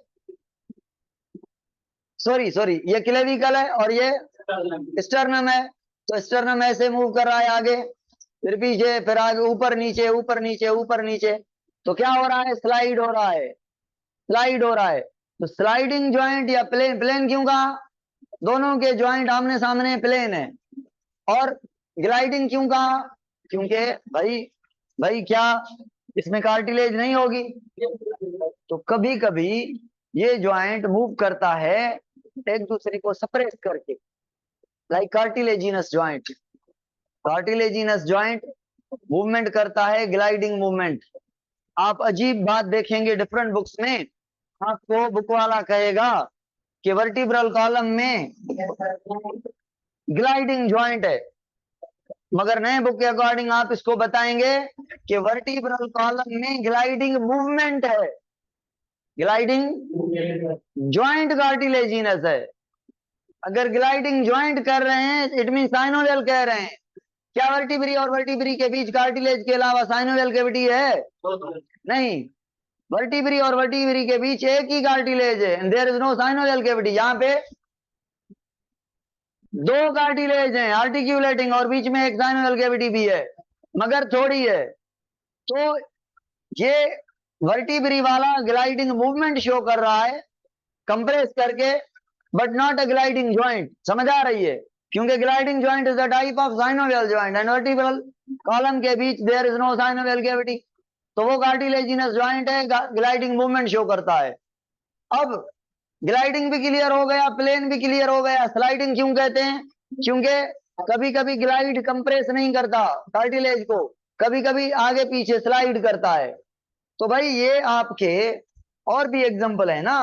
सॉरी सॉरी ये क्लेविकल है और ये स्टर्नम है। तो स्टर्नम ऐसे मूव कर रहा है आगे, फिर पीछे, फिर आगे, ऊपर नीचे, ऊपर नीचे, ऊपर नीचे। तो क्या हो रहा है, स्लाइड हो रहा है, स्लाइड हो रहा है। तो स्लाइडिंग जॉइंट या प्लेन, प्लेन क्यों कहा, दोनों के जॉइंट आमने सामने प्लेन है। और ग्लाइडिंग क्यों कहा, क्योंकि भाई भाई क्या इसमें कार्टिलेज नहीं होगी। तो कभी कभी ये जॉइंट मूव करता है एक दूसरे को सप्रेस करके, like cartilaginous joint, cartilaginous joint movement करता है, ग्लाइडिंग मूवमेंट। आप अजीब बात देखेंगे डिफरेंट बुक्स में, आपको बुक वाला कहेगा कि वर्टिब्रल कॉलम में ग्लाइडिंग ज्वाइंट है, मगर नए बुक के अकॉर्डिंग आप इसको बताएंगे कि वर्टिब्रल कॉलम में ग्लाइडिंग मूवमेंट है, ग्लाइडिंग ज्वाइंट कार्टिलेजिनस है। अगर ग्लाइडिंग ज्वाइंट कर रहे हैं इट मीन साइनोवियल कह रहे हैं। क्या वर्टिब्री और वर्टिब्री के बीच कार्टिलेज के अलावा साइनोवियल कैविटी है? नहीं, वर्टिब्री और वर्टिब्री के बीच एक ही कार्टिलेज है, there is no synovial cavity. यहाँ पे दो कार्टिलेज हैं आर्टिक्यूलेटिंग और बीच में एक साइनोवियल कैविटी भी है, मगर थोड़ी है। तो ये वर्टिब्री वाला ग्लाइडिंग मूवमेंट शो कर रहा है कंप्रेस करके, but not a gliding joint. समझ आ रही है? क्योंकि gliding joint is a type of synovial joint and vertebral column के बीच there is no synovial cavity, तो वो कार्टिलेजिनस ज्वाइंट है, ग्लाइडिंग मूवमेंट शो करता है। अब ग्लाइडिंग भी क्लियर हो गया, प्लेन भी क्लियर हो गया, स्लाइडिंग क्यों कहते हैं? क्योंकि कभी कभी ग्लाइड कंप्रेस नहीं करता कार्टिलेज को, कभी कभी आगे पीछे स्लाइड करता है। तो भाई ये आपके और भी एग्जांपल है ना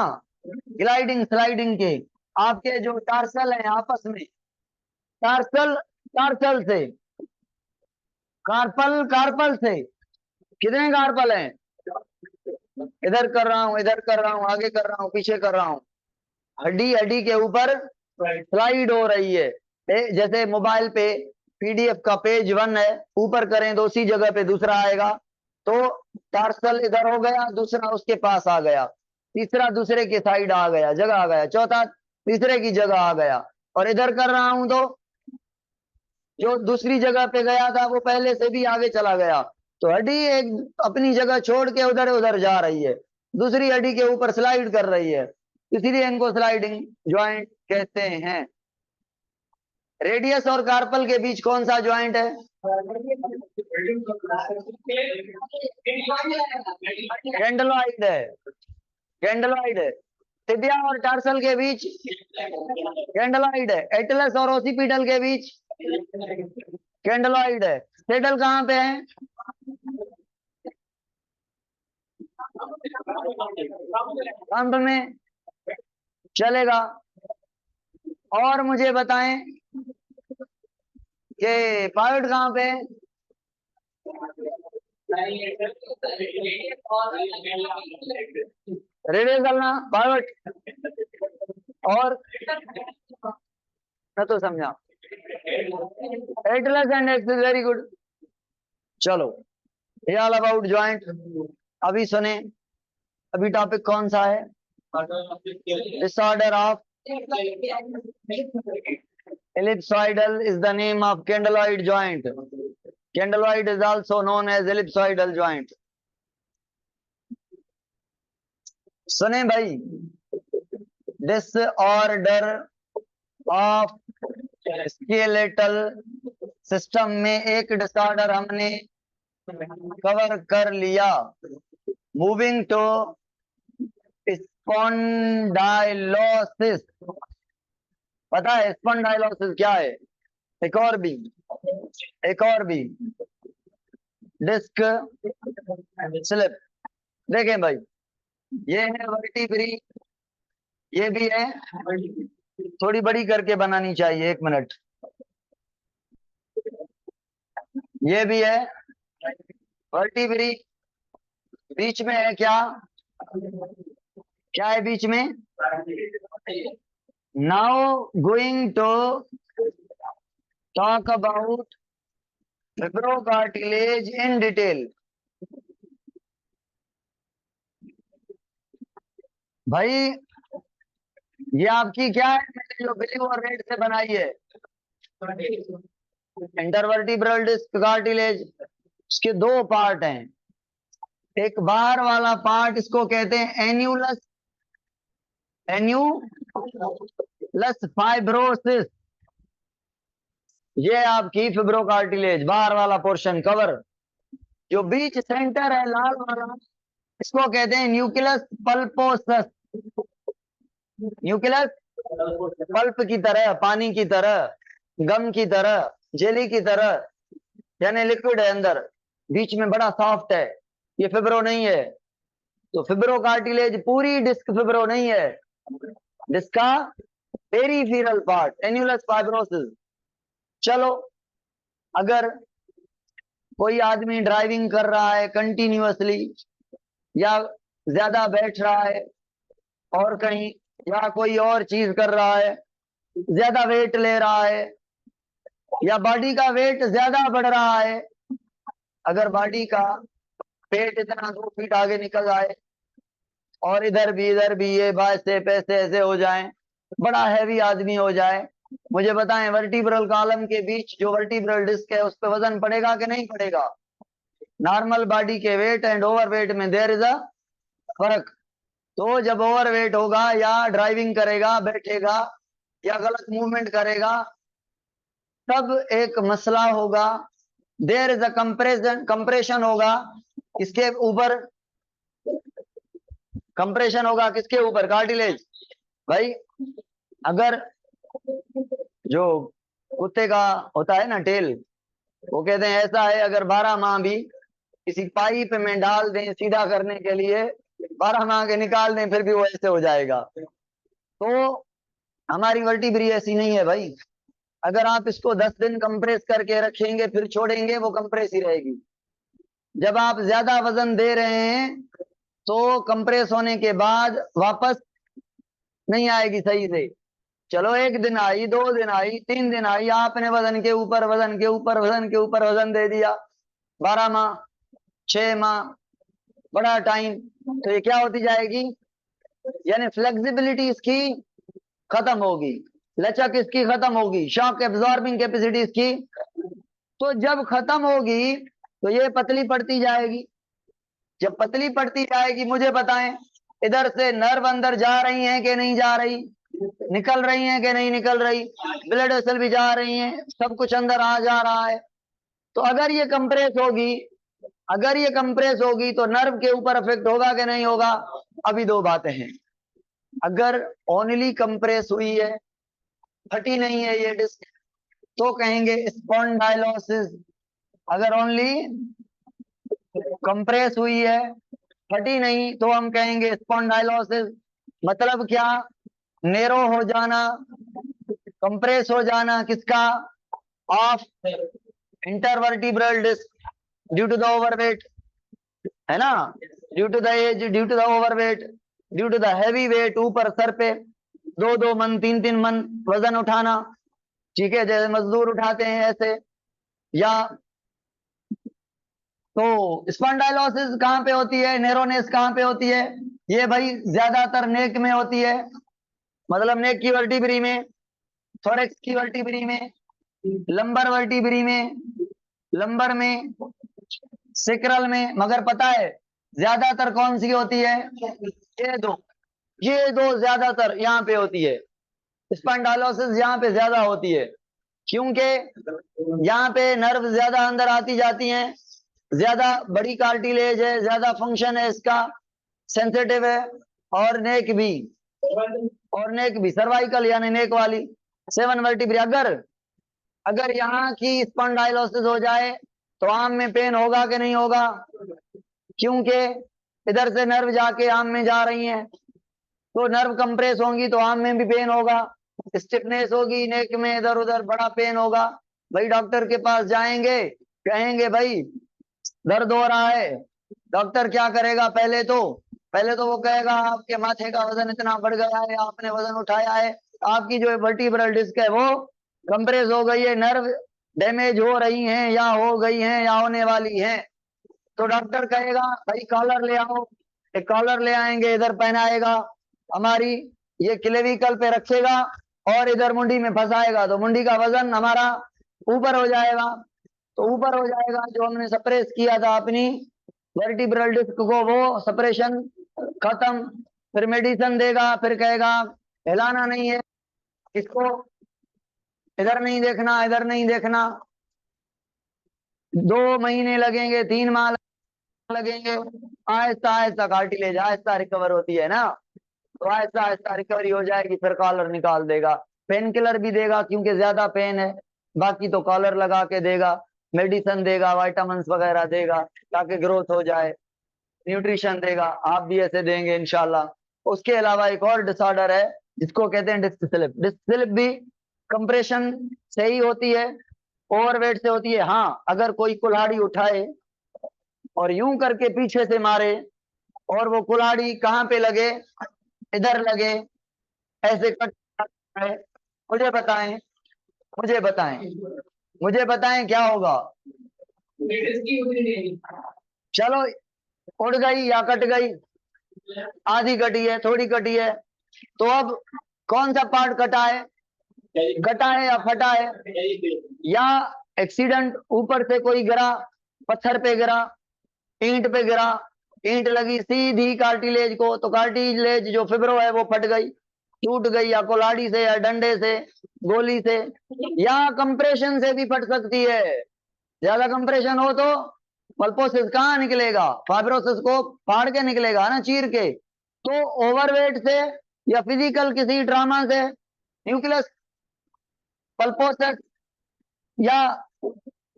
ग्लाइडिंग स्लाइडिंग के। आपके जो टार्सल हैं आपस में, टार्सल टार्सल से, कार्पल कार्पल से, कितने कार्पल हैं? इधर कर रहा हूं, इधर कर रहा हूं, आगे कर रहा हूं, पीछे कर रहा हूं। हड्डी हड्डी के ऊपर स्लाइड हो रही है। जैसे मोबाइल पे पीडीएफ का पेज 1 है, ऊपर करें तो उसी जगह पे दूसरा आएगा। तो टार्सल इधर हो गया, दूसरा उसके पास आ गया, तीसरा दूसरे के साइड आ गया, जगह आ गया, चौथा तीसरे की जगह आ गया। और इधर कर रहा हूं तो जो दूसरी जगह पे गया था वो पहले से भी आगे चला गया। तो हड्डी एक अपनी जगह छोड़ के उधर उधर जा रही है, दूसरी हड्डी के ऊपर स्लाइड कर रही है, इसीलिए इनको स्लाइडिंग ज्वाइंट कहते हैं। रेडियस और कार्पल के बीच कौन सा ज्वाइंट है? कैंडलॉइड है, कैंडलॉइड है। टिबिया और टार्सल के बीच कैंडलॉइड है। एटलस और ओसिपिटल के बीच कैंडलॉइड है। सेडल कहाँ पे है? कंब में, चलेगा। और मुझे बताएं कि पायोड कहाँ पे है? रेडियल ना पायोड। और मैं तो समझा Atlas and axis, very good. चलो ये ऑल अबाउट ज्वाइंट। अभी सुने, अभी टॉपिक कौन सा है? Disorder of ellipsoidal is the name of candleoid joint. Candleoid is also known as ellipsoidal joint. सुने भाई, डिसऑर्डर ऑफ स्केलेटल सिस्टम में एक डिसऑर्डर हमने कवर कर लिया, मूविंग टू स्पॉन्डाइलोसिस। पता है स्पॉन्डाइलोसिस क्या है? एक और भी डिस्क स्लिप। देखें भाई, ये है वर्टिब्री, ये भी है, थोड़ी बड़ी करके बनानी चाहिए, 1 मिनट। ये भी है वर्टिब्री, बीच में है क्या? क्या है बीच में? Now going to talk about fibrocartilage in detail. भाई ये आपकी क्या है, जो ब्लू और रेड से बनाई है? Intervertebral disc cartilage. इसके 2 पार्ट हैं। एक बाहर वाला पार्ट, इसको कहते हैं एन्यूलस, एन्यूलस फाइब्रोसिस। ये आपकी फिब्रोकार्टिलेज, बाहर वाला पोर्शन कवर। जो बीच सेंटर है लाल वाला, इसको कहते हैं न्यूक्लियस पल्पोसस। न्यूक्लियस पल्प की तरह, पानी की तरह, गम की तरह, जेली की तरह, यानी लिक्विड है अंदर, बीच में बड़ा सॉफ्ट है। ये फिब्रो नहीं है। तो फिब्रो कार्टिलेज पूरी डिस्क फिब्रो नहीं है, जिसका पेरीफेरल पार्ट, एन्युलस फाइब्रोसिस। चलो, अगर कोई आदमी ड्राइविंग कर रहा है कंटिन्यूअसली, या ज्यादा बैठ रहा है और कहीं, या कोई और चीज कर रहा है, ज्यादा वेट ले रहा है, या बॉडी का वेट ज्यादा बढ़ रहा है, अगर बॉडी का पेट इतना 2 फीट आगे निकल आए और इधर भी ये बाएं पैसे ऐसे हो जाएं, बड़ा हैवी आदमी हो जाए, मुझे बताएं वर्टिब्रल कॉलम के बीच जो वर्टिब्रल डिस्क है उस पर वजन पड़ेगा कि नहीं पड़ेगा? नॉर्मल बॉडी के वेट एंड ओवर वेट में देयर इज अ फर्क। तो जब ओवर वेट होगा या ड्राइविंग करेगा, बैठेगा या गलत मूवमेंट करेगा, तब एक मसला होगा, देयर इज अ कंप्रेशन होगा। इसके ऊपर कंप्रेशन होगा, किसके ऊपर? कार्टिलेज। भाई अगर जो कुत्ते का होता है ना टेल, वो कहते हैं ऐसा है, अगर 12 माह भी किसी पाइप में डाल दें सीधा करने के लिए, 12 माह के निकाल दें, फिर भी वो ऐसे हो जाएगा। तो हमारी वर्टिब्री ऐसी नहीं है भाई। अगर आप इसको 10 दिन कंप्रेस करके रखेंगे फिर छोड़ेंगे, वो कंप्रेस ही रहेगी। जब आप ज्यादा वजन दे रहे हैं तो कंप्रेस होने के बाद वापस नहीं आएगी सही से। चलो 1 दिन आई, 2 दिन आई, 3 दिन आई, आपने वजन के ऊपर वजन के ऊपर वजन के ऊपर वजन दे दिया, 12 माह, 6 माह, बड़ा टाइम, तो ये क्या होती जाएगी? यानी फ्लेक्सिबिलिटी इसकी खत्म होगी, लचक इसकी खत्म होगी, शॉक एब्जॉर्बिंग कैपेसिटी इसकी। तो जब खत्म होगी तो ये पतली पड़ती जाएगी। जब पतली पड़ती जाएगी, मुझे बताएं इधर से नर्व अंदर जा रही हैं कि नहीं जा रही, निकल रही हैं कि नहीं निकल रही, ब्लड वेसल भी जा रही हैं, सब कुछ अंदर आ जा रहा है। तो अगर ये कंप्रेस होगी, अगर ये कंप्रेस होगी तो नर्व के ऊपर इफेक्ट होगा कि नहीं होगा? अभी 2 बातें हैं। अगर ओनली कंप्रेस हुई है, फटी नहीं है ये डिस्क, तो कहेंगे स्पॉन्डाइलोसिस। अगर ओनली कंप्रेस हुई है, फटी नहीं, तो हम कहेंगे स्पॉन्डाइलोसिस। मतलब क्या? नेरो हो जाना, कंप्रेस हो जाना किसका? Of intervertebral disc, due to the overweight, है ना, due to the age, due to the overweight, due to the heavy weight, ऊपर सर पे 2-2 मन 3-3 मन वजन उठाना, ठीक है, जैसे मजदूर उठाते हैं ऐसे। या तो स्पॉन्डाइलोसिस कहाँ पे होती है, नेरोनेस कहाँ पे होती है? ये भाई ज्यादातर नेक में होती है, मतलब नेक की वर्टिब्री में, थोरेक्स की वर्टिब्री में, लंबर वर्टिब्री में, लंबर में, सेक्रल में। मगर पता है ज्यादातर कौन सी होती है? ये दो ज्यादातर यहाँ पे होती है। स्पॉन्डाइलोसिस यहाँ पे ज्यादा होती है क्योंकि यहाँ पे नर्व ज्यादा अंदर आती जाती हैं, ज्यादा बड़ी कार्टिलेज है, ज्यादा फंक्शन है इसका, सेंसिटिव है। और नेक भी, और नेक भी सर्वाइकल यानी नेक वाली 7 वर्टिब्रे। अगर यहाँ की स्पॉन्डाइलोसिस हो जाए तो आम में पेन होगा कि नहीं होगा? क्योंकि इधर से नर्व जाके आम में जा रही हैं, तो नर्व कंप्रेस होंगी तो आम में भी पेन होगा, स्टिफनेस होगी नेक में, इधर उधर बड़ा पेन होगा। भाई डॉक्टर के पास जाएंगे, कहेंगे भाई दर्द हो रहा है, डॉक्टर क्या करेगा? पहले तो वो कहेगा आपके माथे का वजन इतना बढ़ गया है, आपने वजन उठाया है, आपकी जो वर्टिब्रल डिस्क है वो कंप्रेस हो गई है, नर्व डैमेज हो रही हैं या हो गई हैं या होने वाली हैं। तो डॉक्टर कहेगा भाई कॉलर ले आओ, एक कॉलर ले आएंगे, इधर पहनाएगा, हमारी ये क्लेविकल पे रखेगा और इधर मुंडी में फंसाएगा, तो मुंडी का वजन हमारा ऊपर हो जाएगा। तो ऊपर हो जाएगा, जो हमने सप्रेस किया था अपनी वर्टिब्रल डिस्क को, वो सप्रेशन खत्म। फिर मेडिसिन देगा, फिर कहेगा हिलाना नहीं है इसको, इधर नहीं देखना, इधर नहीं देखना। 2 महीने लगेंगे, 3 माह लगेंगे, आहिस्ता आहिस्ता कार्टिलेज आहिस्ता रिकवर होती है ना, तो आहिस्ता आहिस्ता रिकवरी हो जाएगी, फिर कॉलर निकाल देगा। पेन किलर भी देगा क्योंकि ज्यादा पेन है, बाकी तो कॉलर लगा के देगा, मेडिसिन देगा, वाइटामिन वगैरह देगा ताकि ग्रोथ हो जाए, न्यूट्रिशन देगा, आप भी ऐसे देंगे इंशाल्लाह। उसके अलावा एक और डिसऑर्डर है जिसको कहते हैं डिस्क स्लिप। डिस्क स्लिप भी कंप्रेशन से ही होती है, ओवरवेट से होती है। हाँ, अगर कोई कुल्हाड़ी उठाए और यूं करके पीछे से मारे और वो कुल्हाड़ी कहाँ पे लगे, इधर लगे, ऐसे कट है, मुझे बताएं, मुझे बताएं, मुझे बताएं क्या होगा। चलो, उड़ गई या कट गई, आधी कटी है, थोड़ी कटी है, तो अब कौन सा पार्ट कटा है, कटा है या फटा है, या एक्सीडेंट ऊपर से कोई गिरा, पत्थर पे गिरा, ईंट पे गिरा, ईंट लगी सीधी कार्टिलेज को, तो कार्टिलेज जो फिब्रो है वो फट गई, टूट गई, या कुल्हाड़ी से या डंडे से, गोली से, या कंप्रेशन से भी फट सकती है। ज्यादा कंप्रेशन हो तो पल्पोसिस कहाँ निकलेगा, फाइब्रोसिस को फाड़ के निकलेगा ना, चीर के। तो ओवरवेट से या फिजिकल किसी ड्रामा से न्यूक्लियस पल्पोसिस या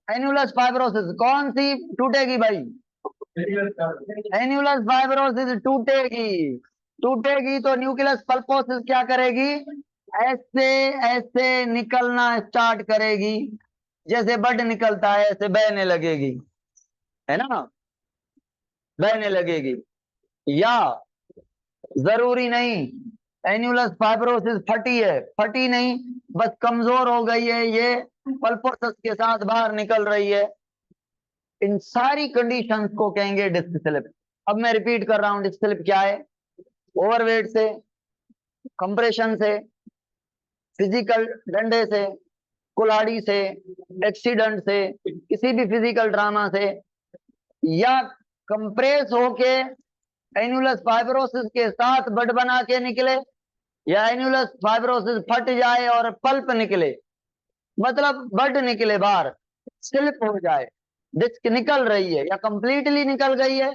एन्युलस फाइब्रोसिस कौन सी टूटेगी भाई, एन्युलस फाइब्रोसिस टूटेगी। टूटेगी तो न्यूक्लियस पल्पोसिस क्या करेगी, ऐसे ऐसे निकलना स्टार्ट करेगी, जैसे बड निकलता है ऐसे बहने लगेगी, है ना, बहने लगेगी। या जरूरी नहीं एन्युलस फाइब्रोसिस फटी है, फटी नहीं, बस कमजोर हो गई है, ये पल्पोसिस के साथ बाहर निकल रही है। इन सारी कंडीशंस को कहेंगे डिस्क स्लिप। अब मैं रिपीट कर रहा हूं, डिस्क स्लिप क्या है, ओवरवेट से, कंप्रेशन से, फिजिकल डंडे से, कुल्हाड़ी से, एक्सीडेंट से, किसी भी फिजिकल ड्रामा से, या कंप्रेस होके एन्युलस फाइब्रोसिस के साथ बड बना के निकले, या एन्युलस फाइब्रोसिस फट जाए और पल्प निकले, मतलब बड निकले बाहर, स्लिप हो जाए, डिस्क निकल रही है, या कंप्लीटली निकल गई है,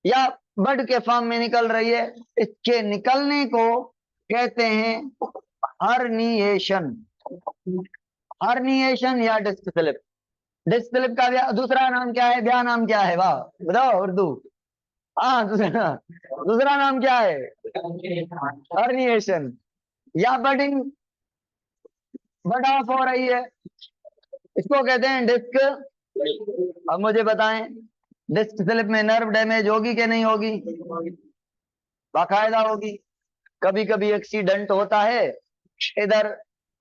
या बड के फॉर्म में निकल रही है, इसके निकलने को कहते हैं हर्निएशन। हर्निएशन या डिस्क स्लिप। डिस्क स्लिप का दूसरा नाम क्या है, ब्या नाम क्या है, वाह बताओ उर्दू। हाँ, दूसरा नाम क्या है, हर्निएशन, या बडिंग, बड ऑफ हो रही है, इसको कहते हैं डिस्क। अब मुझे बताएं, डिस्क स्लिप में नर्व डैमेज होगी कि नहीं होगी, बाकायदा होगी। कभी कभी एक्सीडेंट होता है, इधर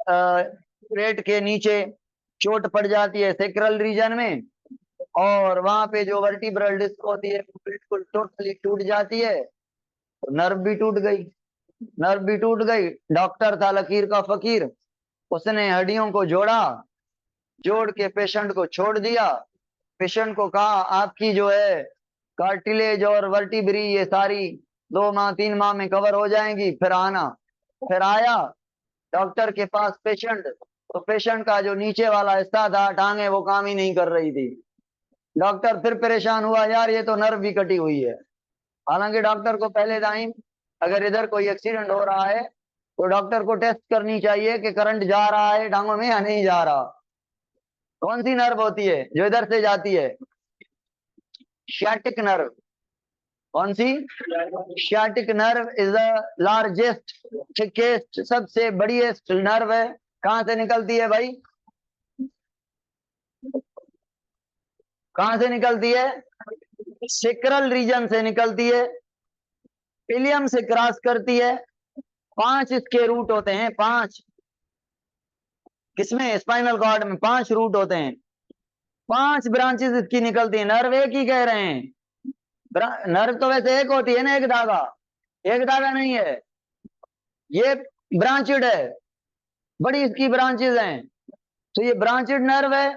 पेट के नीचे चोट पड़ जाती है सेक्रल रीजन में, और वहां पे जो वर्टिब्रल डिस्क होती है बिल्कुल टोटली टूट जाती है, तो नर्व भी टूट गई, नर्व भी टूट गई। डॉक्टर था लकीर का फकीर, उसने हड्डियों को जोड़ा, जोड़ के पेशेंट को छोड़ दिया। पेशेंट को कहा आपकी जो है कार्टिलेज और वर्टिब्री ये सारी 2 माह 3 माह में कवर हो जाएंगी, फिर आना। फिर आया डॉक्टर के पास पेशेंट, तो पेशेंट का जो नीचे वाला हिस्सा था, टांगे, वो काम ही नहीं कर रही थी। डॉक्टर फिर परेशान हुआ, यार ये तो नर्व भी कटी हुई है। हालांकि डॉक्टर को पहले टाइम अगर इधर कोई एक्सीडेंट हो रहा है तो डॉक्टर को टेस्ट करनी चाहिए कि करंट जा रहा है टांगों में या नहीं जा रहा। कौन सी नर्व होती है जो इधर से जाती है, sciatic नर्व। कौन सी, sciatic nerve is the largest, thickest, सबसे बड़ीएस्ट नर्व है। कहां से निकलती है भाई, कहां से निकलती है, सेक्रल रीजन से निकलती है, इलियम से क्रॉस करती है। 5 इसके रूट होते हैं, 5, किसमें, स्पाइनल कॉर्ड में 5 रूट होते हैं, 5 ब्रांचेस इसकी निकलती है। नर्व एक ही कह रहे हैं, नर्व तो वैसे एक होती है ना, एक धागा, एक धागा नहीं है, ये ब्रांचेड है, बड़ी इसकी ब्रांचेस हैं। तो ये ब्रांचेड नर्व है,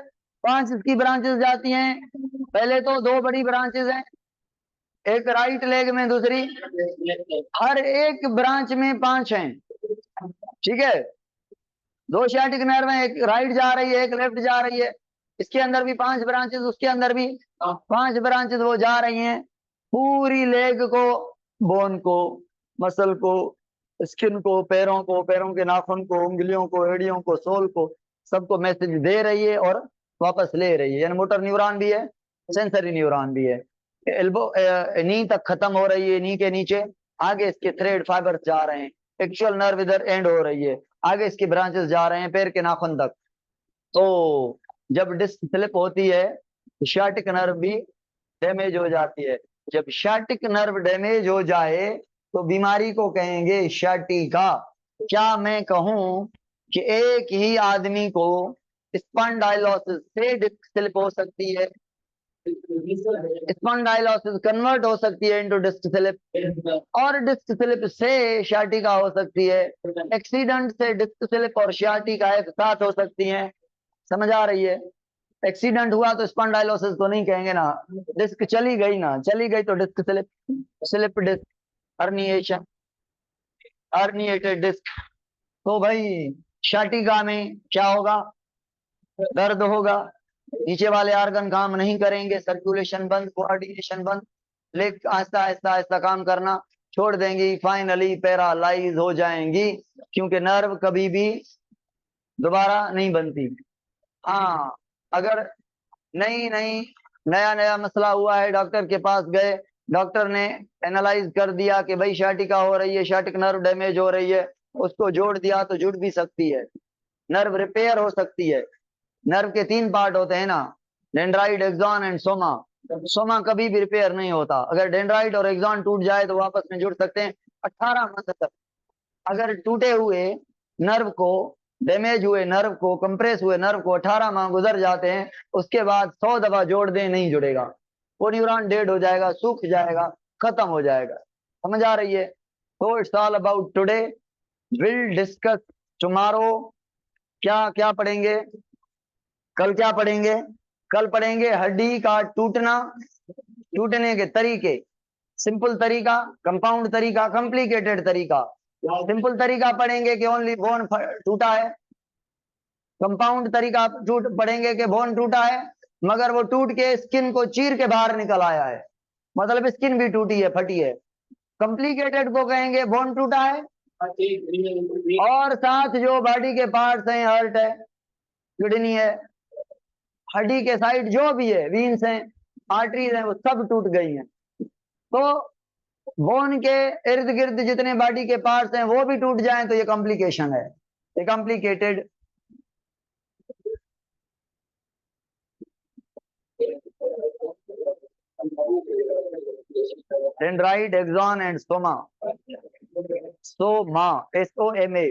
5 इसकी ब्रांचेस जाती हैं। पहले तो 2 बड़ी ब्रांचेस हैं, एक राइट लेग में, दूसरी, हर एक ब्रांच में 5 हैं, ठीक है। 2 sciatic नर्व है, एक राइट जा रही है, एक लेफ्ट जा रही है, इसके अंदर भी 5 ब्रांचेस, उसके अंदर भी 5 ब्रांचेस वो जा रही हैं। पूरी लेग को, बोन को, मसल को, स्किन को, पैरों को, पैरों के नाखून को, उंगलियों को, एड़ियों को, सोल को, सबको मैसेज दे रही है और वापस ले रही है। यानी मोटर न्यूरॉन भी है, सेंसरी न्यूरॉन भी है। एल्बो नी तक खत्म हो रही है, नी के नीचे आगे इसके थ्रेड फाइबर जा रहे हैं। एक्चुअल नर्व इधर एंड हो रही है, आगे इसकी ब्रांचेस जा रहे हैं पैर के नाखून तक। तो जब डिस्क स्लिप होती है तो sciatic नर्व भी डैमेज हो जाती है। जब sciatic नर्व डैमेज हो जाए तो बीमारी को कहेंगे sciatica। क्या मैं कहूं कि एक ही आदमी को स्पॉन्डाइलोसिस से डिस्क स्लिप हो सकती है, स्पॉन्डाइलोसिस कन्वर्ट हो सकती है इनटू डिस्क स्लिप, और डिस्क स्लिप से sciatica हो सकती है, एक्सीडेंट से डिस्क स्लिप और sciatica एक साथ हो सकती है। समझ आ रही है? एक्सीडेंट हुआ तो स्पॉन्डाइलोसिस तो नहीं कहेंगे ना, डिस्क चली गई ना, चली गई तो disc slip, slip disc, herniation, herniated disc. तो भाई sciatica में क्या होगा? दर्द होगा, नीचे वाले ऑर्गन काम नहीं करेंगे, सर्कुलेशन बंद, कोऑर्डिनेशन बंद, लेग आहिस्ता आहिस्ता आहिस्ता काम करना छोड़ देंगी, फाइनली पैरालाइज हो जाएंगी, क्योंकि नर्व कभी भी दोबारा नहीं बनती। हाँ, अगर नहीं नहीं नया नया मसला हुआ है, डॉक्टर के पास गए, डॉक्टर ने एनालाइज कर दिया कि भाई sciatica हो रही है, sciatic नर्व डैमेज हो रही है, उसको जोड़ दिया तो जुड़ भी सकती है, नर्व रिपेयर हो सकती है। नर्व के 3 पार्ट होते हैं ना, dendrite, axon and soma. Soma कभी भी रिपेयर नहीं होता, अगर डेंड्राइट और एक्सॉन टूट जाए तो वापस में जुड़ सकते हैं 18 मंथ तक। अगर टूटे हुए नर्व को, डैमेज हुए नर्व को, कंप्रेस हुए नर्व को 18 माह गुजर जाते हैं, उसके बाद 100 दफा जोड़ दें नहीं जुड़ेगा, वो न्यूरॉन डेड हो जाएगा, सूख जाएगा, खत्म हो जाएगा। समझ आ रही है? तो it's all about today, will discuss tomorrow. क्या क्या पढ़ेंगे कल? क्या पढ़ेंगे कल? पढ़ेंगे हड्डी का टूटना, टूटने के तरीके, सिंपल तरीका, कंपाउंड तरीका, कॉम्प्लिकेटेड तरीका। सिंपल तरीका पढ़ेंगे कि ओनली बोन टूटा है, कंपाउंड तरीका पढ़ेंगे कि बोन टूटा है मगर वो टूट के स्किन को चीर के बाहर निकल आया है, मतलब स्किन भी टूटी है, फटी है। कॉम्प्लिकेटेड को कहेंगे बोन टूटा है और साथ जो बॉडी के पार्ट्स हैं, हार्ट है, किडनी है, हड्डी के साइड जो भी है, वीन्स हैं, आर्टरीज हैं, वो सब टूट गई हैं। तो बोन के इर्द गिर्द जितने बॉडी के पार्ट्स हैं वो भी टूट जाएं तो ये कॉम्प्लिकेशन है, ये complicated. Dendrite, axon and soma. Soma, SOMA।